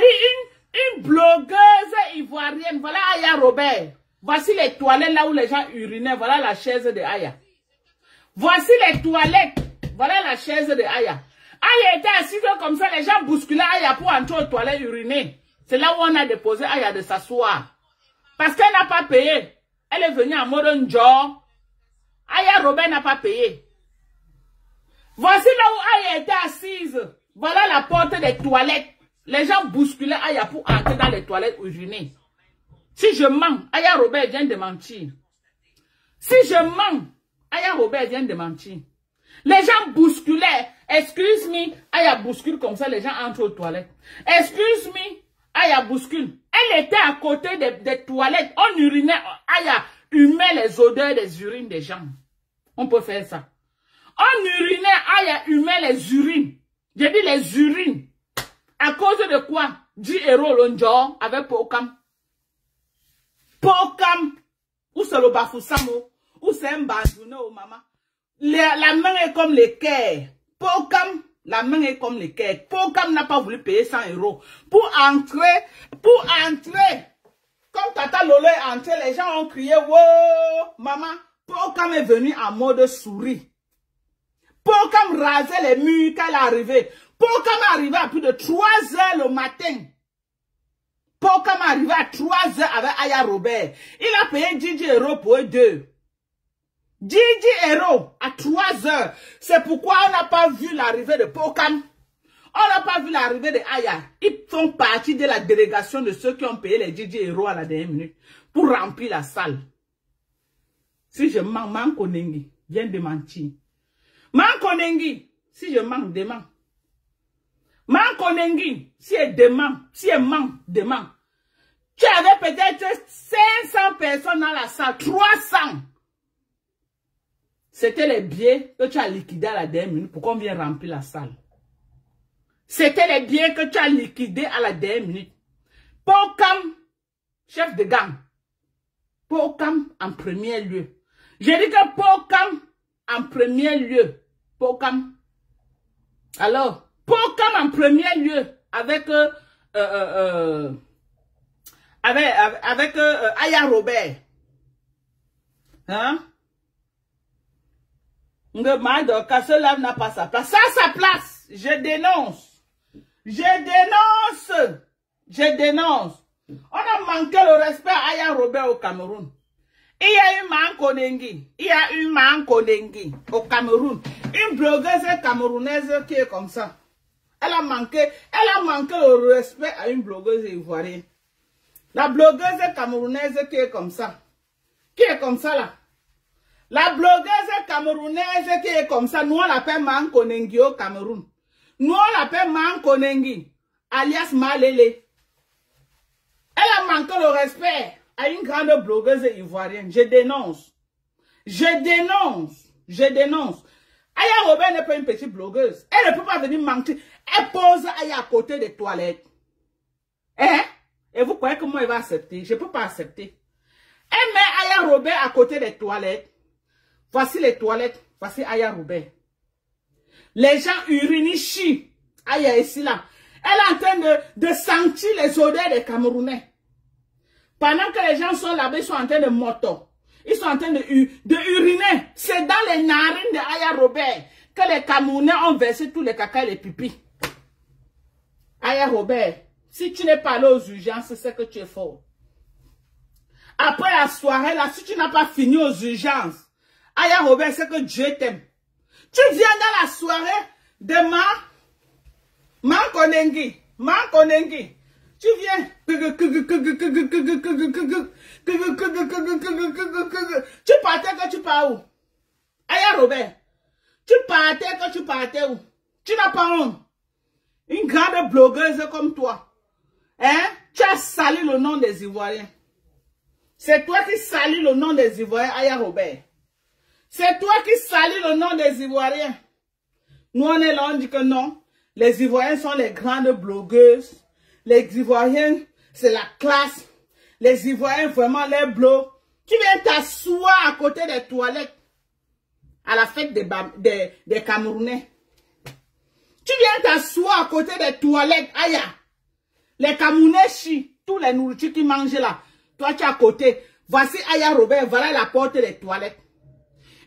une blogueuse ivoirienne. Voilà Aya Robert. Voici les toilettes là où les gens urinaient. Voilà la chaise de Aya. Voici les toilettes. Voilà la chaise de Aya. Aya était assise comme ça, les gens bousculaient Aya pour entrer aux toilettes uriner. C'est là où on a déposé Aya de s'asseoir. Parce qu'elle n'a pas payé. Elle est venue en mode Njo. Aya Robert n'a pas payé. Voici là où Aya était assise. Voilà la porte des toilettes. Les gens bousculaient Aya pour entrer dans les toilettes uriner. Si je mens, Aya Robert vient de mentir. Si je mens, Aya Robert vient de mentir. Les gens bousculaient. Excuse me, Aya bouscule comme ça, les gens entrent aux toilettes. Excuse me, Aya bouscule. Elle était à côté des toilettes. On urinait, Aya humait les odeurs des urines des gens. On peut faire ça. On urinait, Aya humait les urines. J'ai dit les urines. À cause de quoi? 10 € l'onjo avec Pocam. Pocam. Ou c'est le Bafoussamo. Ou c'est un Bazouno, maman. La main est comme l'équerre. Pocam, la main est comme l'équerre. Pocam n'a pas voulu payer 100 € pour entrer. Comme Tata Lolo est entré, les gens ont crié, wow, maman. Pocam est venu en mode souris. Pocam rasait les murs quand elle est arrivée. Pocam est arrivé à plus de 3 heures le matin. Pocam est arrivé à 3 heures avec Aya Robert. Il a payé 10 € pour eux deux. 10 € à 3 heures. C'est pourquoi on n'a pas vu l'arrivée de Pocam. On n'a pas vu l'arrivée de Aya. Ils font partie de la délégation de ceux qui ont payé les 10 € à la dernière minute pour remplir la salle. Si je mens, Mankonengi vient de mentir. Mankonengi, si je mens, demain. Mankonengi, si elle demande, si elle demande. Tu avais peut-être 500 personnes dans la salle, 300. C'était les billets que tu as liquidés à la dernière minute pour qu'on vienne remplir la salle. C'était les billets que tu as liquidés à la dernière minute. Pokam, chef de gang. Pokam en premier lieu. J'ai dit que Pokam en premier lieu. Pokam. Alors, Pokam en premier lieu avec Aya Robert. Hein? Cela n'a pas sa place. Ça a sa place. Je dénonce. Je dénonce. Je dénonce. On a manqué le respect à Aya Robert au Cameroun. Il y a une Mankonengi. Il y a une Mankonengi au Cameroun. Une blogueuse camerounaise qui est comme ça. Elle a manqué le respect à une blogueuse ivoirienne. La blogueuse camerounaise qui est comme ça. Qui est comme ça là. La blogueuse camerounaise qui est comme ça, nous on l'appelle Mankonengi au Cameroun. Nous on l'appelle Mankonengi, alias Malele. Elle a manqué le respect à une grande blogueuse ivoirienne. Je dénonce. Je dénonce. Je dénonce. Aya Robert n'est pas une petite blogueuse. Elle ne peut pas venir mentir. Elle pose Aya à côté des toilettes. Hein? Et vous croyez que moi, elle va accepter? Je ne peux pas accepter. Elle met Aya Robert à côté des toilettes. Voici les toilettes. Voici Aya Robert. Les gens urinent, chient. Aya ici là. Elle est en train de sentir les odeurs des Camerounais. Pendant que les gens sont là-bas, ils sont en train de moto. Ils sont en train de uriner. C'est dans les narines de Aya Robert que les Camerounais ont versé tous les caca et les pipis. Aya Robert, si tu n'es pas allé aux urgences, c'est que tu es fort. Après la soirée, là, si tu n'as pas fini aux urgences, Aya Robert, c'est que Dieu t'aime. Tu viens dans la soirée demain. Mankonengi. Tu viens. Tu partais que tu pars où? Aya Robert. Tu partais que tu partais où? Tu n'as pas honte. Une grande blogueuse comme toi. Hein? Tu as sali le nom des Ivoiriens. C'est toi qui salis le nom des Ivoiriens, Aya Robert. C'est toi qui salis le nom des Ivoiriens. Nous on est là, on dit que non. Les Ivoiriens sont les grandes blogueuses. Les Ivoiriens, c'est la classe. Les Ivoiriens, vraiment, les blogs. Tu viens t'asseoir à côté des toilettes à la fête des Camerounais. Tu viens t'asseoir à côté des toilettes, Aya. Les Camerounais chient, tous les nourritures qui mangent là. Toi, tu es à côté. Voici Aya Robert, voilà la porte des toilettes.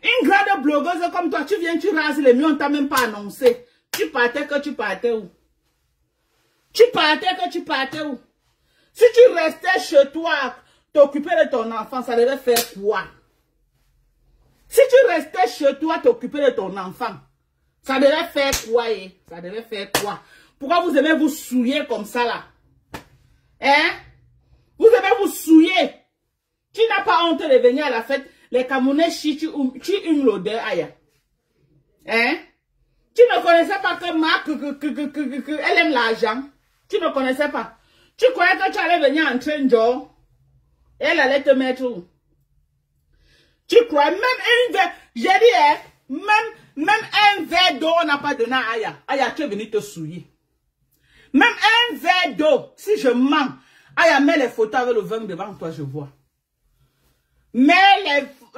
Une grande blogueuse comme toi, tu viens, tu rases les murs, on t'a même pas annoncé. Tu partais que tu partais où? Tu partais que tu partais où? Si tu restais chez toi, t'occuper de ton enfant, ça devait faire quoi? Si tu restais chez toi, t'occuper de ton enfant, ça devait faire quoi? Ça devait faire quoi? Pourquoi vous aimez vous souiller comme ça là? Hein? Vous aimez vous souiller. Tu n'as pas honte de venir à la fête. Les Camerounais chient, tu humes l'odeur, Aya. Hein? Tu ne connaissais pas que Marc, elle aime l'argent. Tu ne connaissais pas. Tu croyais que tu allais venir en train de elle allait te mettre où? Tu crois, même un verre, j'ai dit, hein, même un verre d'eau, on n'a pas donné à Aya. Aya, tu es venu te souiller. Même un verre d'eau, si je mens, Aya, mets les photos avec le vin devant toi, je vois. Mets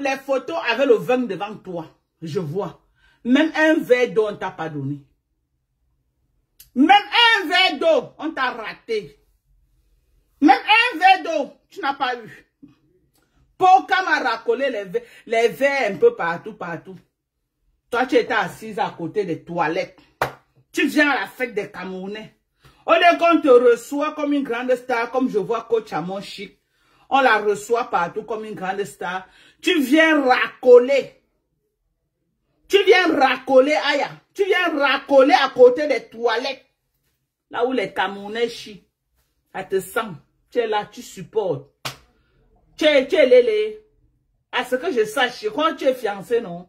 les photos avec le vin devant toi, je vois. Même un verre d'eau, on ne t'a pas donné. Même un verre d'eau, on t'a raté. Même un verre d'eau, tu n'as pas eu. Pokam a racolé les verres un peu partout. Toi, tu étais assise à côté des toilettes. Tu viens à la fête des Camerounais. On est qu'on te reçoit comme une grande star, comme je vois Coach Amon Chic. On la reçoit partout comme une grande star. Tu viens racoler. Tu viens racoler, Aya. Tu viens racoler à côté des toilettes. Là où les Camerounais chient. Ça te sent. Tu es là, tu supportes. Tu es lélé. À ce que je sache, je crois que tu es fiancé, non?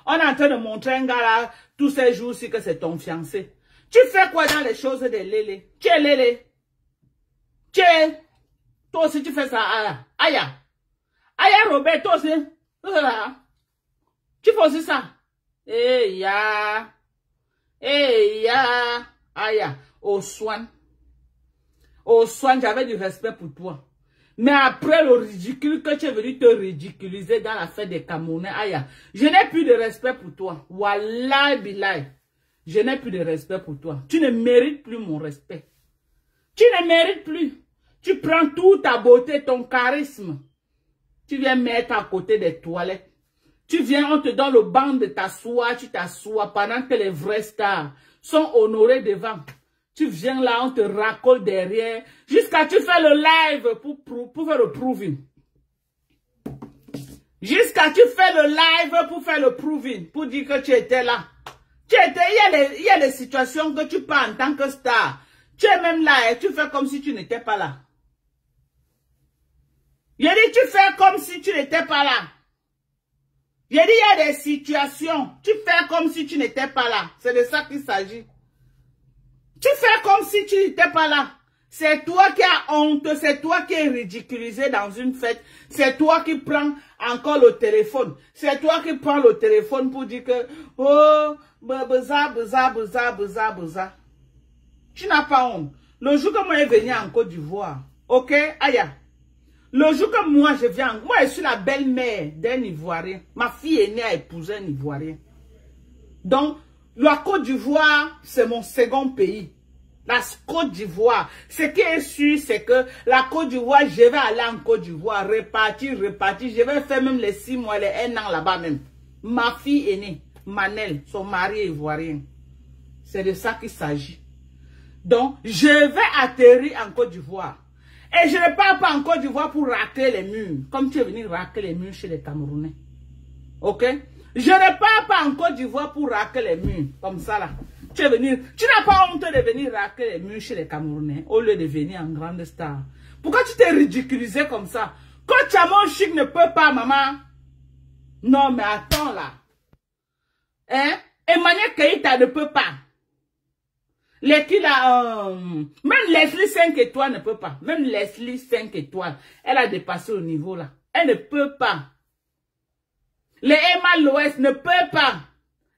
On est en train de montrer un gars là, tous ces jours-ci, que c'est ton fiancé. Tu fais quoi dans les choses des lélé? Tu es lélé. Toi aussi tu fais ça, Aya. Aya Robert, toi aussi. Tu fais aussi ça. Aya. Au soin, j'avais du respect pour toi. Mais après le ridicule que tu es venu te ridiculiser dans la fête des Camerounais, Aya, je n'ai plus de respect pour toi. Wallahi billahi. Je n'ai plus de respect pour toi. Tu ne mérites plus mon respect. Tu ne mérites plus. Tu prends toute ta beauté, ton charisme. Tu viens mettre à côté des toilettes. Tu viens, on te donne le banc de t'asseoir, tu t'assois pendant que les vrais stars sont honorés devant. Tu viens là, on te racole derrière. Jusqu'à tu fais le live pour faire le proving. Jusqu'à tu fais le live pour faire le proving. Pour dire que tu étais là. Il y a des situations que tu parles en tant que star. Tu es même là et tu fais comme si tu n'étais pas là. Je dis, tu fais comme si tu n'étais pas là. Je dis, il y a des situations. Tu fais comme si tu n'étais pas là. C'est de ça qu'il s'agit. Tu fais comme si tu n'étais pas là. C'est toi qui as honte. C'est toi qui es ridiculisé dans une fête. C'est toi qui prends encore le téléphone. C'est toi qui prends le téléphone pour dire que, oh, beza. Tu n'as pas honte. Le jour que moi je viens en Côte d'Ivoire, ok, Aya. Le jour que moi je viens, moi je suis la belle-mère d'un Ivoirien. Ma fille est née à épouser un Ivoirien. Donc, la Côte d'Ivoire, c'est mon second pays. La Côte d'Ivoire. Ce qui est sûr, c'est que la Côte d'Ivoire, je vais aller en Côte d'Ivoire, repartir. Je vais faire même les 6 mois, les 1 an là-bas même. Ma fille est née, Manel, son mari est ivoirien. C'est de ça qu'il s'agit. Donc, je vais atterrir en Côte d'Ivoire. Et je ne pars pas en Côte d'Ivoire pour racler les murs. Comme tu es venu racler les murs chez les Camerounais. Ok? Je ne pars pas en Côte d'Ivoire pour racler les murs. Comme ça là. Tu es venu. Tu n'as pas honte de venir racler les murs chez les Camerounais. Au lieu de venir en grande star. Pourquoi tu t'es ridiculisé comme ça? Quand Chamon Chic ne peut pas, maman. Non mais attends là. Hein? Emmanuel Keïta ne peut pas. L'équipe là, même Leslie 5 étoiles ne peut pas. Même Leslie 5 étoiles, elle a dépassé le niveau là. Elle ne peut pas. Les Emma Loès ne peuvent pas.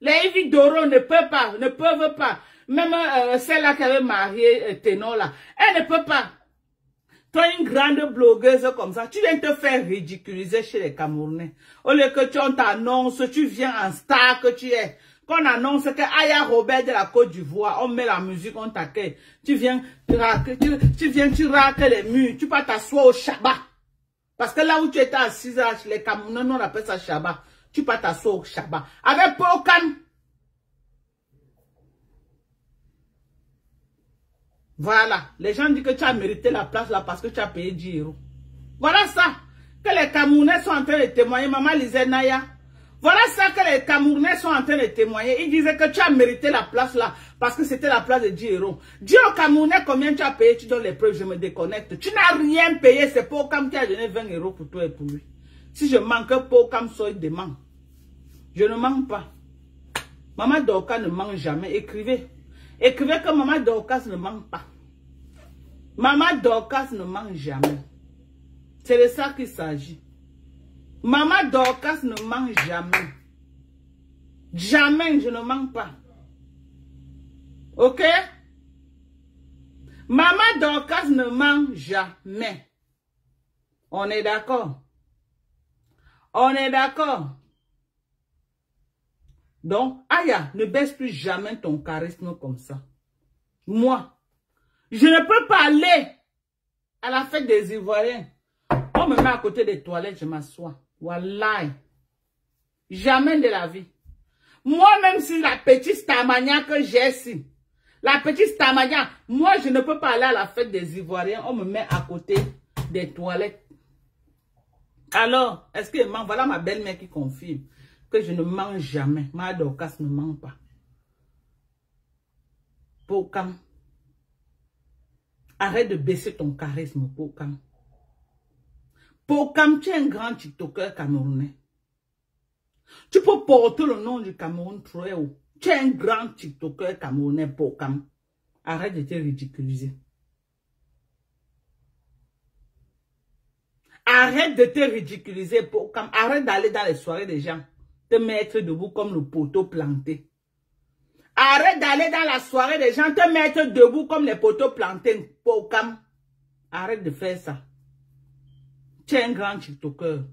Les Evie Doro ne peuvent pas. Même celle-là qui avait marié Ténor là, elle ne peut pas. Toi, une grande blogueuse comme ça, tu viens te faire ridiculiser chez les Camerounais. Au lieu que tu t'annonces, tu viens en star que tu es. Qu'on annonce que Aya Robert de la Côte d'Ivoire, on met la musique, on t'accueille. Tu viens, tu racles les murs, tu vas t'asseoir au Shabbat. Parce que là où tu étais assis, les Camerounais, on appelle ça Shabbat. Tu vas t'asseoir au Shabbat. Avec Pokam. Voilà. Les gens disent que tu as mérité la place là parce que tu as payé 10 €. Voilà ça. Que les Camerounais sont en train de témoigner. Maman lisait Naya. Voilà ça que les Camerounais sont en train de témoigner. Ils disaient que tu as mérité la place là parce que c'était la place de 10 €. Dis aux Camerounais combien tu as payé, tu donnes les preuves, je me déconnecte. Tu n'as rien payé, c'est Pokam qui a donné 20 € pour toi et pour lui. Si je manque, Pokam soit demande. Je ne manque pas. Maman Dorcas ne manque jamais. Écrivez. Écrivez que Maman Dorcas ne manque pas. Maman Dorcas ne manque jamais. C'est de ça qu'il s'agit. Maman Dorcas ne mange jamais. Jamais, je ne mange pas. Ok? Maman Dorcas ne mange jamais. On est d'accord? On est d'accord? Donc, Aya, ne baisse plus jamais ton charisme comme ça. Moi, je ne peux pas aller à la fête des Ivoiriens. On me met à côté des toilettes, je m'assois. Wallahi. Jamais de la vie. Moi, même si la petite Stamania que j'ai ici, la petite Stamania, moi, je ne peux pas aller à la fête des Ivoiriens. On me met à côté des toilettes. Alors, est-ce que voilà ma belle-mère qui confirme que je ne mange jamais. Ma Dorcas ne mange pas. Pokam. Arrête de baisser ton charisme, Pokam. Pokam, tu es un grand TikToker camerounais. Tu peux porter le nom du Cameroun très haut. Tu es un grand TikToker camerounais Pokam. Arrête de te ridiculiser. Arrête de te ridiculiser Pokam. Arrête d'aller dans les soirées des gens. Te mettre debout comme le poteau planté. Arrête d'aller dans la soirée des gens. Te mettre debout comme les poteaux plantés Pokam. Arrête de faire ça. Tu es un grand TikToker.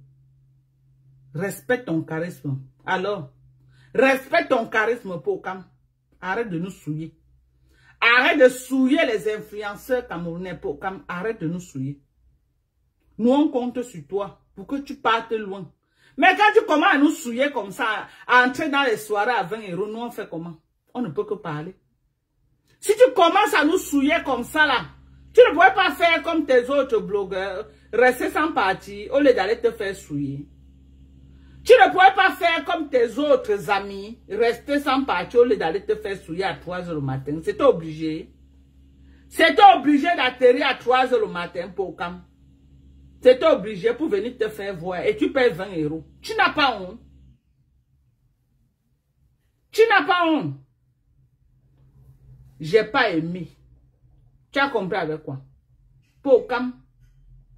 Respecte ton charisme. Alors, respecte ton charisme, Pokam. Arrête de nous souiller. Arrête de souiller les influenceurs camerounais, Pokam. Arrête de nous souiller. Nous, on compte sur toi pour que tu partes loin. Mais quand tu commences à nous souiller comme ça, à entrer dans les soirées à 20 €, nous, on fait comment? On ne peut que parler. Si tu commences à nous souiller comme ça, là, tu ne pourrais pas faire comme tes autres blogueurs, rester sans parti, au lieu d'aller te faire souiller. Tu ne pourrais pas faire comme tes autres amis, rester sans parti, au lieu d'aller te faire souiller à 3 h le matin. C'était obligé. C'était obligé d'atterrir à 3 h le matin, Pokam. C'était obligé pour venir te faire voir et tu payes 20 €. Tu n'as pas honte. Tu n'as pas honte. J'ai pas aimé. Tu as compris avec quoi? Pokam,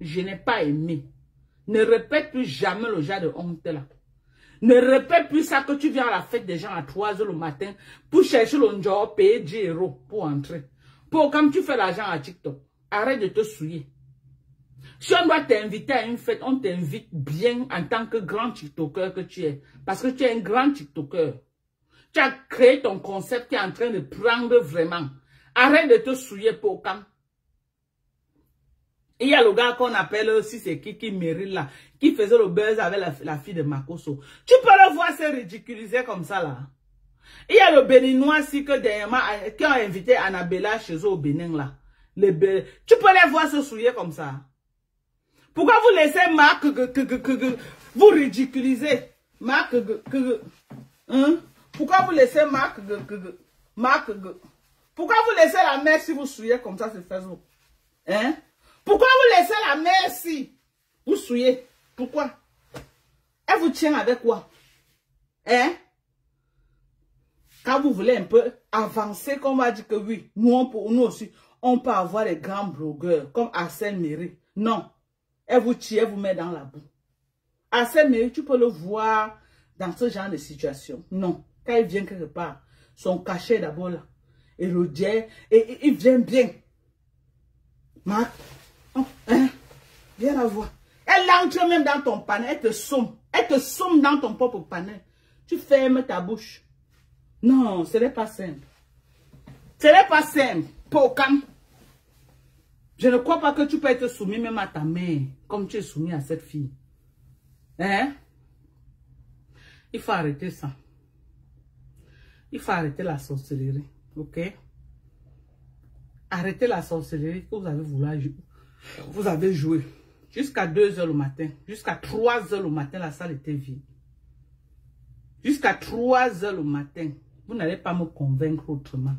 je n'ai pas aimé. Ne répète plus jamais le genre de honte là. Ne répète plus ça que tu viens à la fête des gens à 3 h le matin pour chercher le job, payer 10 € pour entrer. Pokam, tu fais l'argent à TikTok. Arrête de te souiller. Si on doit t'inviter à une fête, on t'invite bien en tant que grand TikToker que tu es. Parce que tu es un grand TikToker. Tu as créé ton concept qui est en train de prendre vraiment. Arrête de te souiller, Pokam. Il y a le gars qu'on appelle aussi, c'est qui Meryl là, qui faisait le buzz avec la fille de Makoso. Tu peux le voir se ridiculiser comme ça là. Il y a le Béninois aussi que dernièrement, qui ont invité Annabella chez eux au Bénin là. Tu peux les voir se souiller comme ça. Pourquoi vous laissez Marc vous ridiculiser? Marc hein? Pourquoi vous laissez Marc pourquoi vous laissez la mère si vous souillez comme ça sur Facebook? Hein? Pourquoi vous laissez la mère si vous souillez? Pourquoi? Elle vous tient avec quoi? Hein? Quand vous voulez un peu avancer, qu'on va dire que oui, nous aussi, on peut avoir des grands blogueurs comme Arsène Méry. Non. Elle vous tire, elle vous met dans la boue. Arsène Méry, tu peux le voir dans ce genre de situation. Non. Quand il vient quelque part, son cachet d'abord là, et le jet, et il vient bien. Marc, oh, hein, viens la voir. Elle entre même dans ton panel, elle te somme dans ton propre panel. Tu fermes ta bouche. Non, ce n'est pas simple. Ce n'est pas simple. Pokam. Je ne crois pas que tu peux être soumis même à ta mère, comme tu es soumis à cette fille. Hein? Il faut arrêter ça. Il faut arrêter la sorcellerie. Ok? Arrêtez la sorcellerie que vous avez voulu jouer. Vous avez joué. Jusqu'à 2 h le matin. Jusqu'à 3 h le matin, la salle était vide. Jusqu'à 3 h le matin. Vous n'allez pas me convaincre autrement.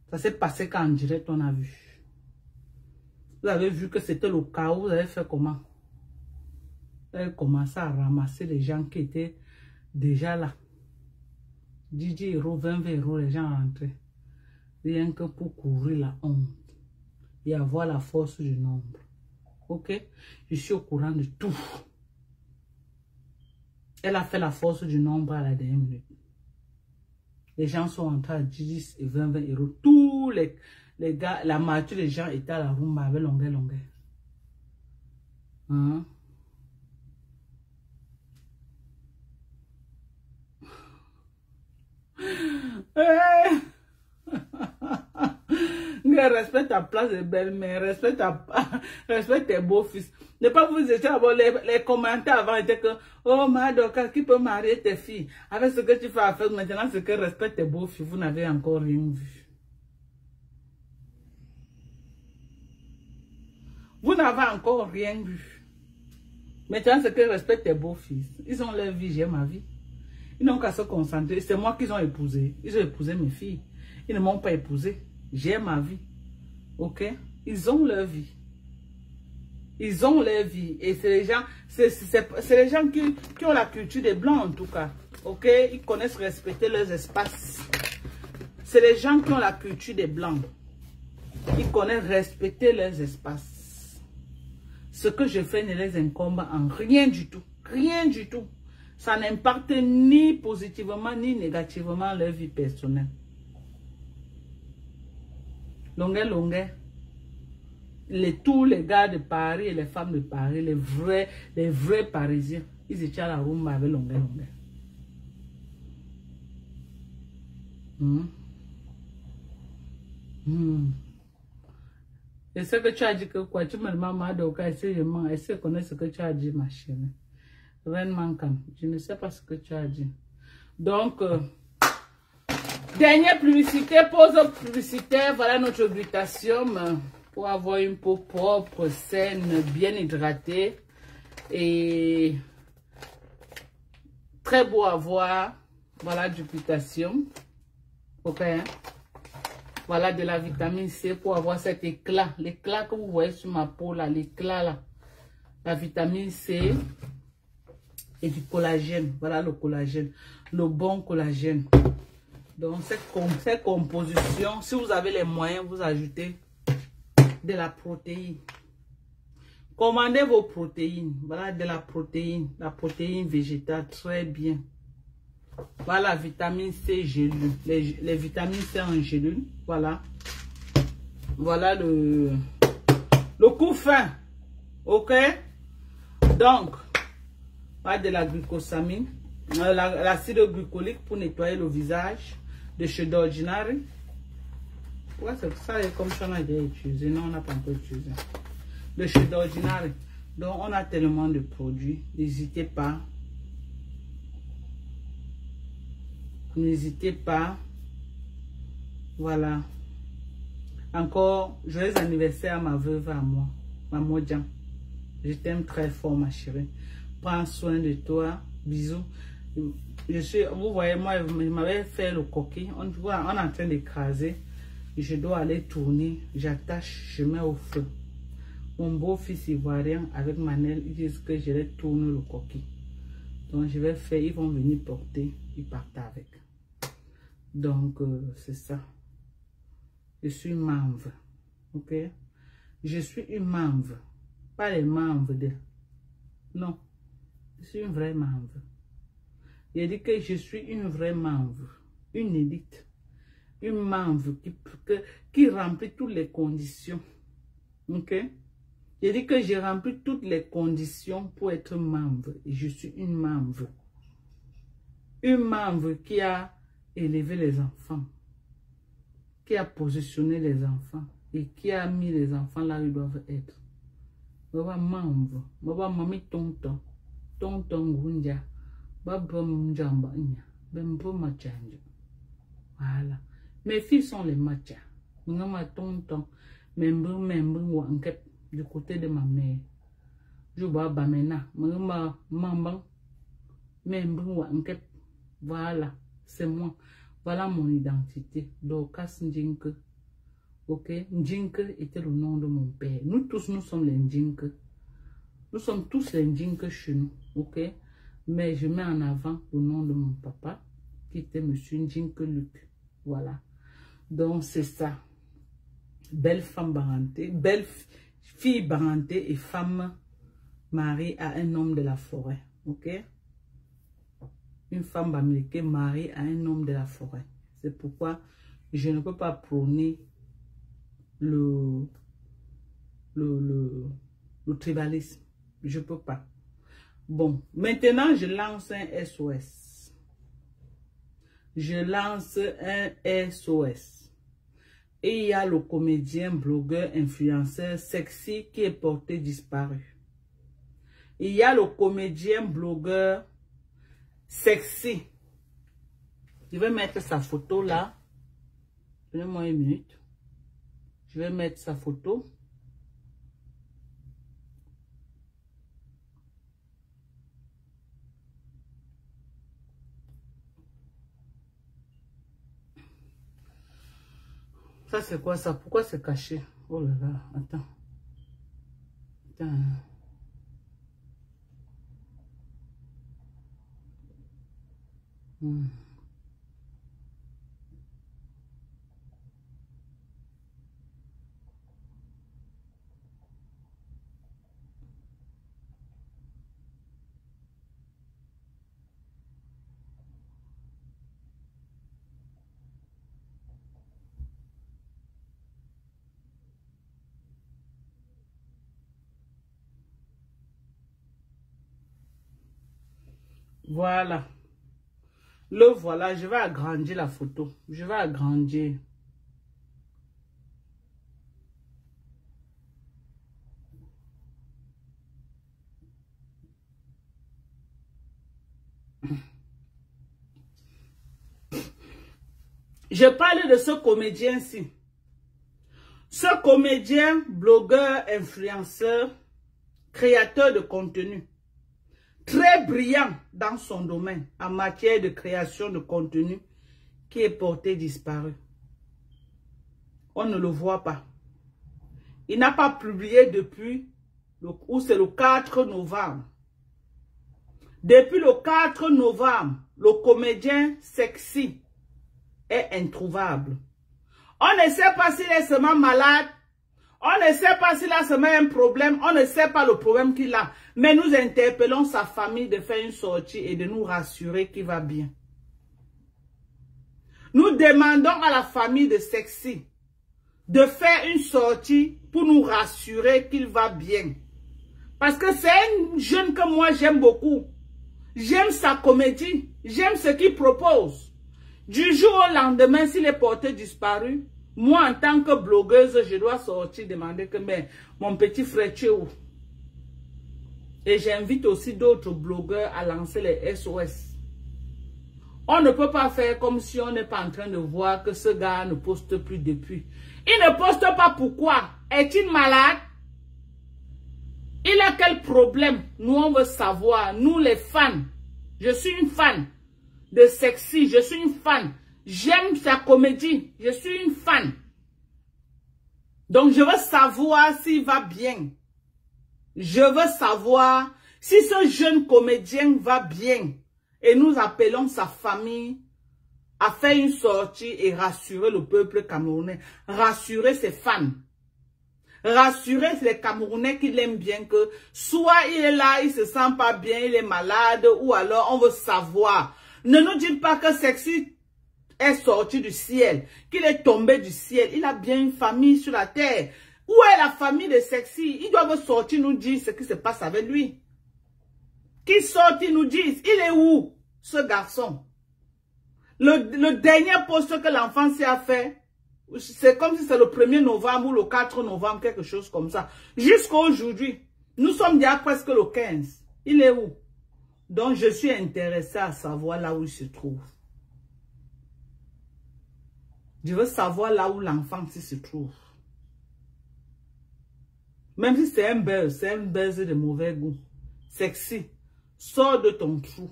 Ça s'est passé quand en direct on a vu. Vous avez vu que c'était le chaos. Vous avez fait comment? Vous avez commencé à ramasser les gens qui étaient déjà là. 10 €, 20 €, les gens rentraient. Rien que pour couvrir la honte. Et avoir la force du nombre. Ok? Je suis au courant de tout. Elle a fait la force du nombre à la dernière minute. Les gens sont entrés à 10 et 20 €. Tous les gars, la majorité des gens étaient à la rumba avec longueur. Hein? Respecte ta place de belle-mère, respecte tes beaux-fils. Ne pas vous jeter d'abord les commentaires avant étaient que oh Madoka, qui peut marier tes filles avec ce que tu fais à faire maintenant, c'est que respecte tes beaux-fils, vous n'avez encore rien vu. Vous n'avez encore rien vu. Maintenant, c'est que respecte tes beaux-fils. Ils ont leur vie, j'ai ma vie. Ils n'ont qu'à se concentrer. C'est moi qu'ils ont épousé. Ils ont épousé mes filles. Ils ne m'ont pas épousé. J'ai ma vie. Ok? Ils ont leur vie. Ils ont leur vie. Et c'est les gens, c'est les gens qui ont la culture des Blancs en tout cas. Ok? Ils connaissent respecter leurs espaces. C'est les gens qui ont la culture des Blancs. Ils connaissent respecter leurs espaces. Ce que je fais ne les incombe en rien du tout. Rien du tout. Ça n'impacte ni positivement ni négativement leur vie personnelle. Longueur. Tous les gars de Paris et les femmes de Paris, les vrais Parisiens, ils étaient à la rumba avec longueur. Et ce que tu as dit que quoi, tu me demandes de quoi, est-ce que je connais ce que tu as dit, ma chérie? Reine Mankam, je ne sais pas ce que tu as dit. Donc, dernière publicité, pause publicitaire, voilà notre glutathium pour avoir une peau propre, saine, bien hydratée et très beau à voir. Voilà du glutathium. Ok, hein? Voilà de la vitamine C pour avoir cet éclat. L'éclat que vous voyez sur ma peau là, l'éclat là. La vitamine C et du collagène. Voilà le collagène. Le bon collagène. Donc cette composition, si vous avez les moyens, vous ajoutez de la protéine. Commandez vos protéines. Voilà de la protéine végétale, très bien. Voilà la vitamine C gélule. Les vitamines C en gélule. Voilà. Voilà le coup fin. Ok. Donc, pas de la glucosamine. L'acide glycolique pour nettoyer le visage. De chez D'Ordinary. Ouais, c'est ça comme ça on a déjà utilisé. Non, on n'a pas encore utilisé. De chez D'Ordinary. Donc, on a tellement de produits. N'hésitez pas. N'hésitez pas. Voilà. Encore, joyeux anniversaire à ma veuve, à moi. Maman Djan. Je t'aime très fort, ma chérie. Prends soin de toi. Bisous. Vous voyez, moi, je m'avais fait le coquille. On est en train d'écraser. Je dois aller tourner. J'attache, je mets au feu. Mon beau-fils ivoirien avec Manel, ils disent que je vais tourner le coquille. Donc, je vais faire, ils vont venir porter. Ils partent avec. Donc, c'est ça. Je suis une manve. Ok? Je suis une manve. Pas les manves de... Non. Je suis une vraie manve. Il dit que je suis une vraie manve. Une élite. Une manve qui remplit toutes les conditions. Ok? Il dit que j'ai rempli toutes les conditions pour être manve. Et je suis une manve. Une manve qui a élevé les enfants. Qui a positionné les enfants. Et qui a mis les enfants là où ils doivent être. Baba manve. Baba mami tonton. Tonton gunja. Baba mjamba nya. Bembo machanja. Voilà. Mes filles sont les machas. Mama tonton. Membre wankep. Du côté de ma mère. Je vois bamena. Mama mamban. Membre wankep. Voilà. C'est moi. Voilà mon identité. Dorcas Ndjinke. Ok? Ndjinke était le nom de mon père. Nous tous, nous sommes les Ndjinke. Nous sommes tous les Ndjinke chez nous. Ok? Mais je mets en avant le nom de mon papa, qui était monsieur Ndjinke Luc. Voilà. Donc, c'est ça. Belle femme barantée. Belle fille barantée et femme mariée à un homme de la forêt. Ok? Une femme américaine mariée à un homme de la forêt. C'est pourquoi je ne peux pas prôner le tribalisme. Je ne peux pas. Bon, maintenant je lance un SOS. Je lance un SOS. Et il y a le comédien, blogueur, influenceur sexy qui est porté disparu. Il y a le comédien, blogueur sexy. Je vais mettre sa photo là. Donnez-moi une minute. Je vais mettre sa photo. Ça c'est quoi ça? Pourquoi c'est caché? Oh là là, attends. Putain. Voilà. Le voilà, je vais agrandir la photo. Je vais agrandir. Je parle de ce comédien-ci. Ce comédien, blogueur, influenceur, créateur de contenu. Très brillant dans son domaine en matière de création de contenu qui est porté disparu. On ne le voit pas. Il n'a pas publié depuis, c'est le 4 novembre. Depuis le 4 novembre, le comédien sexy est introuvable. On ne sait pas s'il est seulement malade. On ne sait pas s'il a seulement un problème. On ne sait pas le problème qu'il a. Mais nous interpellons sa famille de faire une sortie et de nous rassurer qu'il va bien. Nous demandons à la famille de Sexy de faire une sortie pour nous rassurer qu'il va bien. Parce que c'est un jeune que moi j'aime beaucoup. J'aime sa comédie. J'aime ce qu'il propose. Du jour au lendemain, s'il est porté disparu, moi en tant que blogueuse, je dois sortir demander que mais, mon petit frère, tu es où? Et j'invite aussi d'autres blogueurs à lancer les SOS. On ne peut pas faire comme si on n'est pas en train de voir que ce gars ne poste plus depuis. Il ne poste pas pourquoi? Est-il malade? Il a quel problème? Nous, on veut savoir. Nous, les fans. Je suis une fan de Sexy. Je suis une fan. J'aime sa comédie. Je suis une fan. Donc, je veux savoir s'il va bien. Je veux savoir si ce jeune comédien va bien. Et nous appelons sa famille à faire une sortie et rassurer le peuple camerounais. Rassurer ses fans. Rassurer les Camerounais qui l'aiment bien que soit il est là, il se sent pas bien, il est malade ou alors on veut savoir. Ne nous dites pas que Sexy est sorti du ciel, qu'il est tombé du ciel. Il a bien une famille sur la terre. Où est la famille de Sexy? Ils doivent sortir nous dire ce qui se passe avec lui. Qu'ils sortent, ils nous disent, il est où ce garçon? Le dernier poste que l'enfant s'y a fait, c'est comme si c'est le 1er novembre ou le 4 novembre, quelque chose comme ça. Jusqu'à aujourd'hui, nous sommes déjà presque le 15. Il est où? Donc, je suis intéressée à savoir là où il se trouve. Je veux savoir là où l'enfant se trouve. Même si c'est un buzz de mauvais goût. Sexy, sors de ton trou.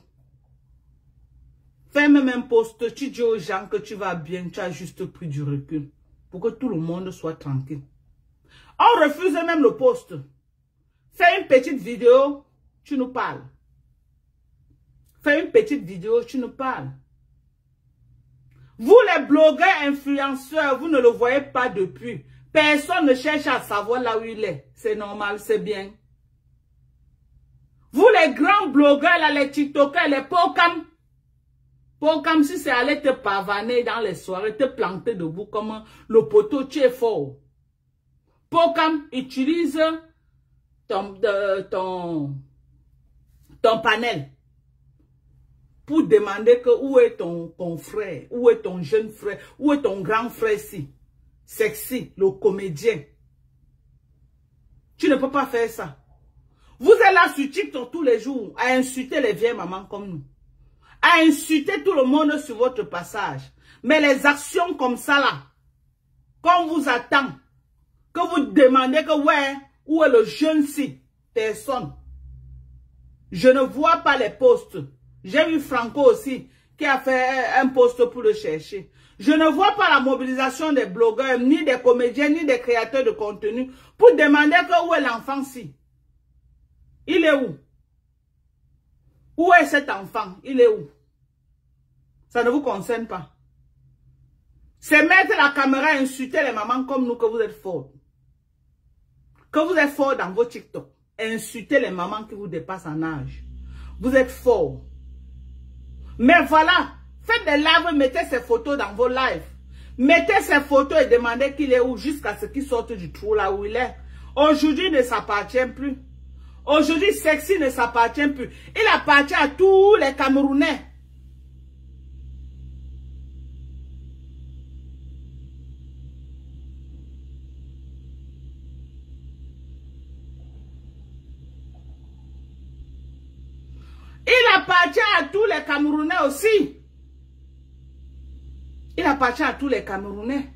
Fais même un post, tu dis aux gens que tu vas bien, tu as juste pris du recul. Pour que tout le monde soit tranquille. On refuse même le post. Fais une petite vidéo, tu nous parles. Fais une petite vidéo, tu nous parles. Vous les blogueurs influenceurs, vous ne le voyez pas depuis. Personne ne cherche à savoir là où il est. C'est normal, c'est bien. Vous les grands blogueurs, là, les TikTokers, les Pokam. Pokam, si c'est aller te pavaner dans les soirées, te planter debout comme le poteau, tu es fort. Pokam, utilise ton panel pour demander que où est ton frère, où est ton jeune frère, où est ton grand frère ici. Sexy, le comédien. Tu ne peux pas faire ça. Vous êtes là sur TikTok tous les jours à insulter les vieilles mamans comme nous. À insulter tout le monde sur votre passage. Mais les actions comme ça là, quand on vous attend, que vous demandez que ouais, où est le jeune si, personne. Je ne vois pas les posts. J'ai vu Franco aussi qui a fait un post pour le chercher. Je ne vois pas la mobilisation des blogueurs, ni des comédiens, ni des créateurs de contenu pour demander que où est l'enfant si. Il est où? Où est cet enfant? Il est où? Ça ne vous concerne pas. C'est mettre la caméra et insulter les mamans comme nous que vous êtes forts. Que vous êtes forts dans vos TikTok. Insulter les mamans qui vous dépassent en âge. Vous êtes forts. Mais voilà, faites des lives, mettez ces photos dans vos lives. Mettez ces photos et demandez qu'il est où jusqu'à ce qu'il sorte du trou là où il est. Aujourd'hui, il ne s'appartient plus. Aujourd'hui, Sexy ne s'appartient plus. Il appartient à tous les Camerounais. Il appartient à tous les Camerounais aussi. Il appartient à tous les Camerounais.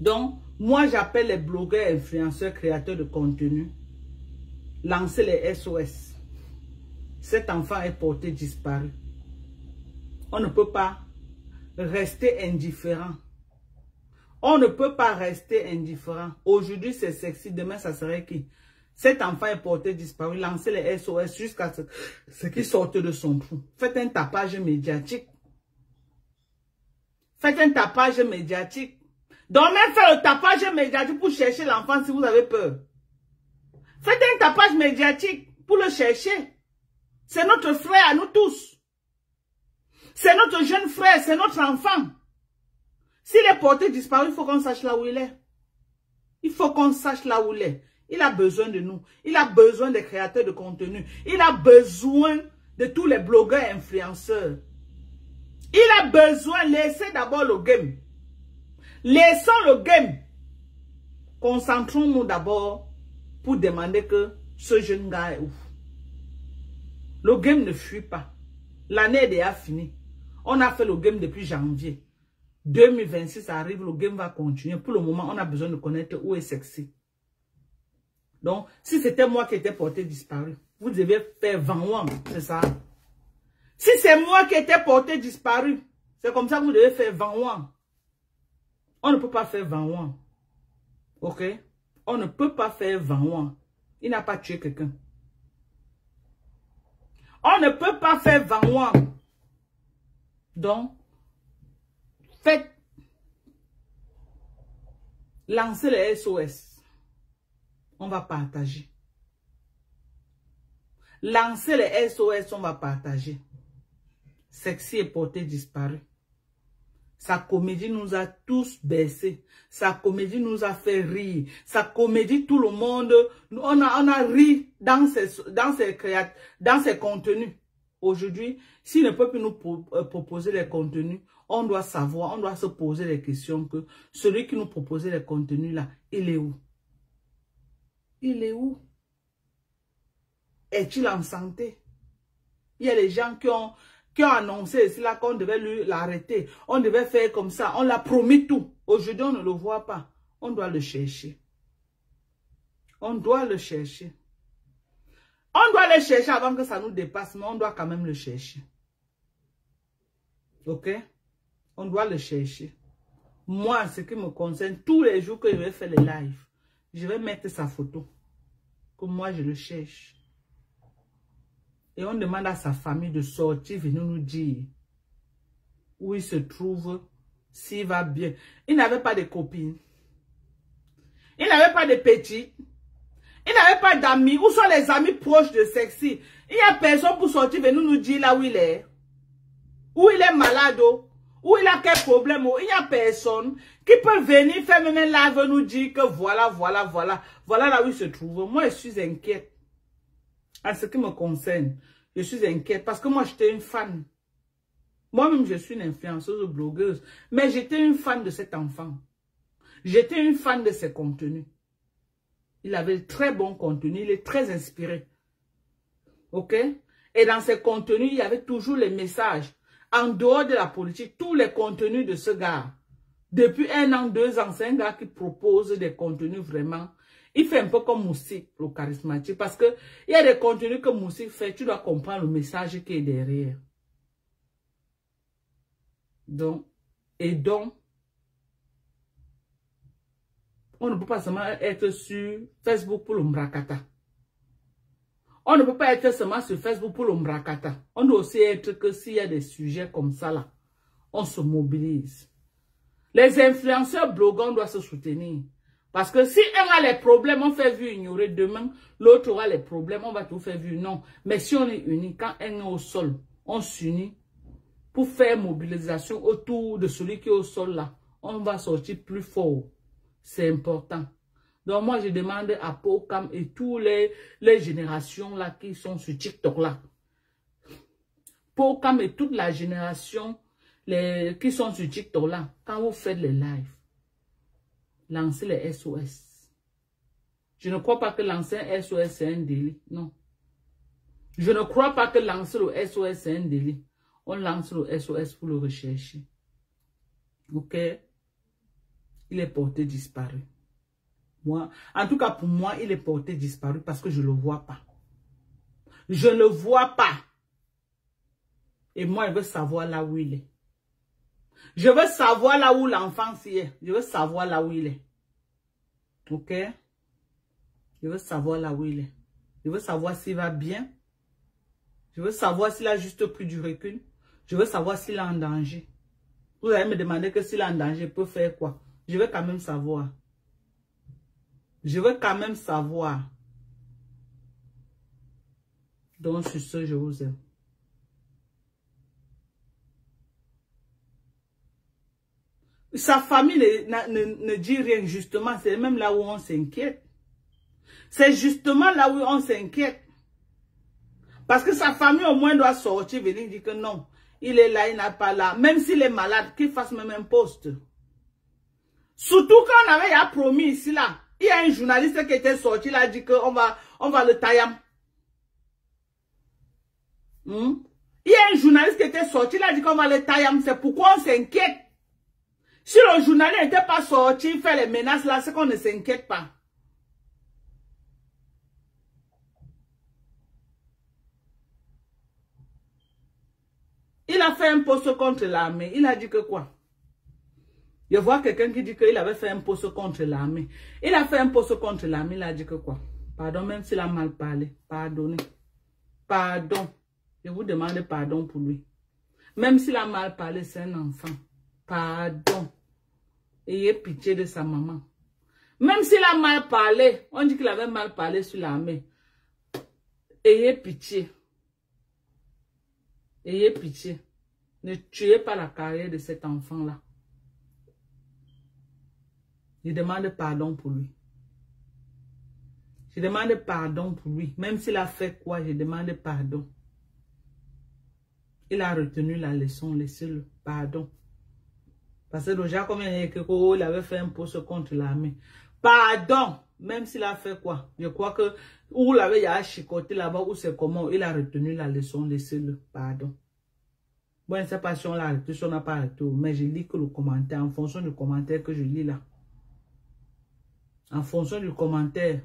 Donc, moi j'appelle les blogueurs, influenceurs, créateurs de contenu. Lancez les SOS. Cet enfant est porté disparu. On ne peut pas rester indifférent. On ne peut pas rester indifférent. Aujourd'hui, c'est Sexy. Demain, ça serait qui? Cet enfant est porté disparu. Lancez les SOS jusqu'à ce qu'il sorte de son trou. Faites un tapage médiatique. Faites un tapage médiatique. Donc, même faire le tapage médiatique pour chercher l'enfant si vous avez peur. Faites un tapage médiatique pour le chercher. C'est notre frère à nous tous. C'est notre jeune frère, c'est notre enfant. S'il est porté disparu, il faut qu'on sache là où il est. Il faut qu'on sache là où il est. Il a besoin de nous. Il a besoin des créateurs de contenu. Il a besoin de tous les blogueurs influenceurs. Il a besoin, laissez d'abord le game. Laissons le game. Concentrons-nous d'abord pour demander que ce jeune gars est où. Le game ne fuit pas. L'année est déjà finie. On a fait le game depuis janvier. 2026 arrive, le game va continuer. Pour le moment, on a besoin de connaître où est Sexy. Donc, si c'était moi qui étais porté disparu, vous devez faire 20 ans, c'est ça. Si c'est moi qui étais porté disparu, c'est comme ça que vous devez faire 20 ans. On ne peut pas faire 20 ans. Ok? On ne peut pas faire 20 ans. Il n'a pas tué quelqu'un. On ne peut pas faire 20 ans. Donc, faites, lancez les SOS. On va partager. Lancez les SOS, on va partager. Sexy est porté disparu. Sa comédie nous a tous baissés. Sa comédie nous a fait rire. Sa comédie, tout le monde, on a ri dans ses contenus. Aujourd'hui, s'il ne peut plus nous proposer les contenus, on doit savoir, on doit se poser les questions que celui qui nous proposait les contenus là, il est où? Il est où? Est-il en santé? Il y a des gens qui ont annoncé cela qu'on devait l'arrêter. On devait faire comme ça. On l'a promis tout. Aujourd'hui, on ne le voit pas. On doit le chercher. On doit le chercher. On doit le chercher avant que ça nous dépasse, mais on doit quand même le chercher. Ok? On doit le chercher. Moi, ce qui me concerne, tous les jours que je vais faire les lives, je vais mettre sa photo. Que moi, je le cherche. Et on demande à sa famille de sortir, venir nous dire où il se trouve, s'il va bien. Il n'avait pas de copines. Il n'avait pas de petits. Il n'avait pas d'amis. Où sont les amis proches de Sexy? Il n'y a personne pour sortir, venir nous dire là où il est. Où il est malade. Où il a quel problème. Il n'y a personne qui peut venir faire même un live nous dire que voilà là où il se trouve. Moi, je suis inquiète. En ce qui me concerne, je suis inquiète parce que moi, j'étais une fan. Moi-même, je suis une influenceuse, blogueuse, mais j'étais une fan de cet enfant. J'étais une fan de ses contenus. Il avait de très bons contenus, il est très inspiré. Ok? Et dans ses contenus, il y avait toujours les messages. En dehors de la politique, tous les contenus de ce gars. Depuis 1 an, 2 ans, c'est un gars qui propose des contenus vraiment. Il fait un peu comme Moussik, le charismatique. Parce que il y a des contenus que Moussik fait, tu dois comprendre le message qui est derrière. Donc, On ne peut pas seulement être sur Facebook pour le mbrakata. On ne peut pas être seulement sur Facebook pour le mbrakata. On doit aussi être que s'il y a des sujets comme ça là, on se mobilise. Les influenceurs blogueurs doivent se soutenir. Parce que si un a les problèmes, on fait vu ignorer. Demain, l'autre aura les problèmes, on va tout faire vu. Non. Mais si on est unis, quand un est au sol, on s'unit pour faire mobilisation autour de celui qui est au sol là. On va sortir plus fort. C'est important. Donc moi, je demande à Pocam et tous les générations là qui sont sur TikTok là. Pocam et toute la génération qui sont sur TikTok là, quand vous faites les lives, lancez les SOS. Je ne crois pas que lancer un SOS c'est un délit. Non. Je ne crois pas que lancer le SOS c'est un délit. On lance le SOS pour le rechercher. Ok? Il est porté disparu. Moi, en tout cas pour moi, il est porté disparu parce que je ne le vois pas. Je ne le vois pas. Et moi, je veux savoir là où il est. Je veux savoir là où l'enfant est. Je veux savoir là où il est. Ok? Je veux savoir là où il est. Je veux savoir s'il va bien. Je veux savoir s'il a juste pris du recul. Je veux savoir s'il est en danger. Vous allez me demander que s'il est en danger, il peut faire quoi? Je veux quand même savoir. Je veux quand même savoir. Donc, sur ce, je vous aime. Sa famille ne dit rien, justement. C'est même là où on s'inquiète. C'est justement là où on s'inquiète. Parce que sa famille au moins doit sortir, venir dire que non. Il est là, il n'a pas là. Même s'il est malade, qu'il fasse même un poste. Surtout quand on avait promis ici là. Il y a un journaliste qui était sorti là, dit qu'on va le tailler. Il y a un journaliste qui était sorti là, dit qu'on va le tailler. C'est pourquoi on s'inquiète. Si le journaliste n'était pas sorti, faire les menaces là, c'est qu'on ne s'inquiète pas. Il a fait un poste contre l'armée. Il a dit que quoi? Je vois quelqu'un qui dit qu'il avait fait un poste contre l'armée. Il a fait un poste contre l'armée. Il a dit que quoi? Pardon, même s'il a mal parlé. Pardonnez. Pardon. Je vous demande pardon pour lui. Même s'il a mal parlé, c'est un enfant. Pardon. Ayez pitié de sa maman. Même s'il a mal parlé, on dit qu'il avait mal parlé sur l'armée. Ayez pitié. Ayez pitié. Ne tuez pas la carrière de cet enfant-là. Je demande pardon pour lui. Je demande pardon pour lui. Même s'il a fait quoi, je demande pardon. Il a retenu la leçon, laissez-le. Pardon. Parce que déjà, comme il avait fait un poste contre l'armée. Pardon. Même s'il a fait quoi. Je crois que où l'avait chicoté là-bas, ou c'est comment, il a retenu la leçon, laissez-le. Pardon. Bon, je ne sais pas si on l'a arrêté, si on n'a pas arrêté. Mais je lis que le commentaire, en fonction du commentaire que je lis là. En fonction du commentaire.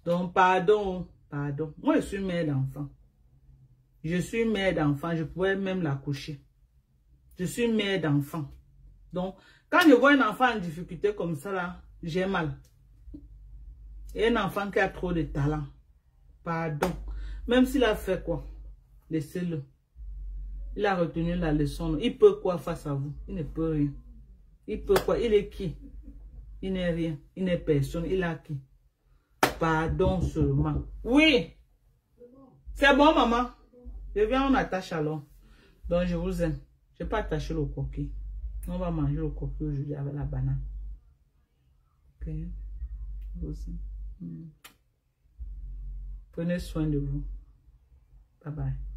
Donc, pardon, pardon. Moi, je suis mère d'enfant. Je suis mère d'enfant. Je pourrais même l'accoucher. Je suis mère d'enfant. Donc, quand je vois un enfant en difficulté comme ça, là, j'ai mal. Et un enfant qui a trop de talent. Pardon. Même s'il a fait quoi, laissez-le. Il a retenu la leçon. Il peut quoi face à vous? Il ne peut rien. Il peut quoi? Il est qui? Il n'est rien. Il n'est personne. Il a qui? Pardon seulement. Oui. C'est bon, maman. Je viens, on attache alors. Donc, je vous aime. Je n'ai pas attaché le coquille. On va manger le coquille aujourd'hui avec la banane. Ok. Je vous aime. Prenez soin de vous. Bye bye.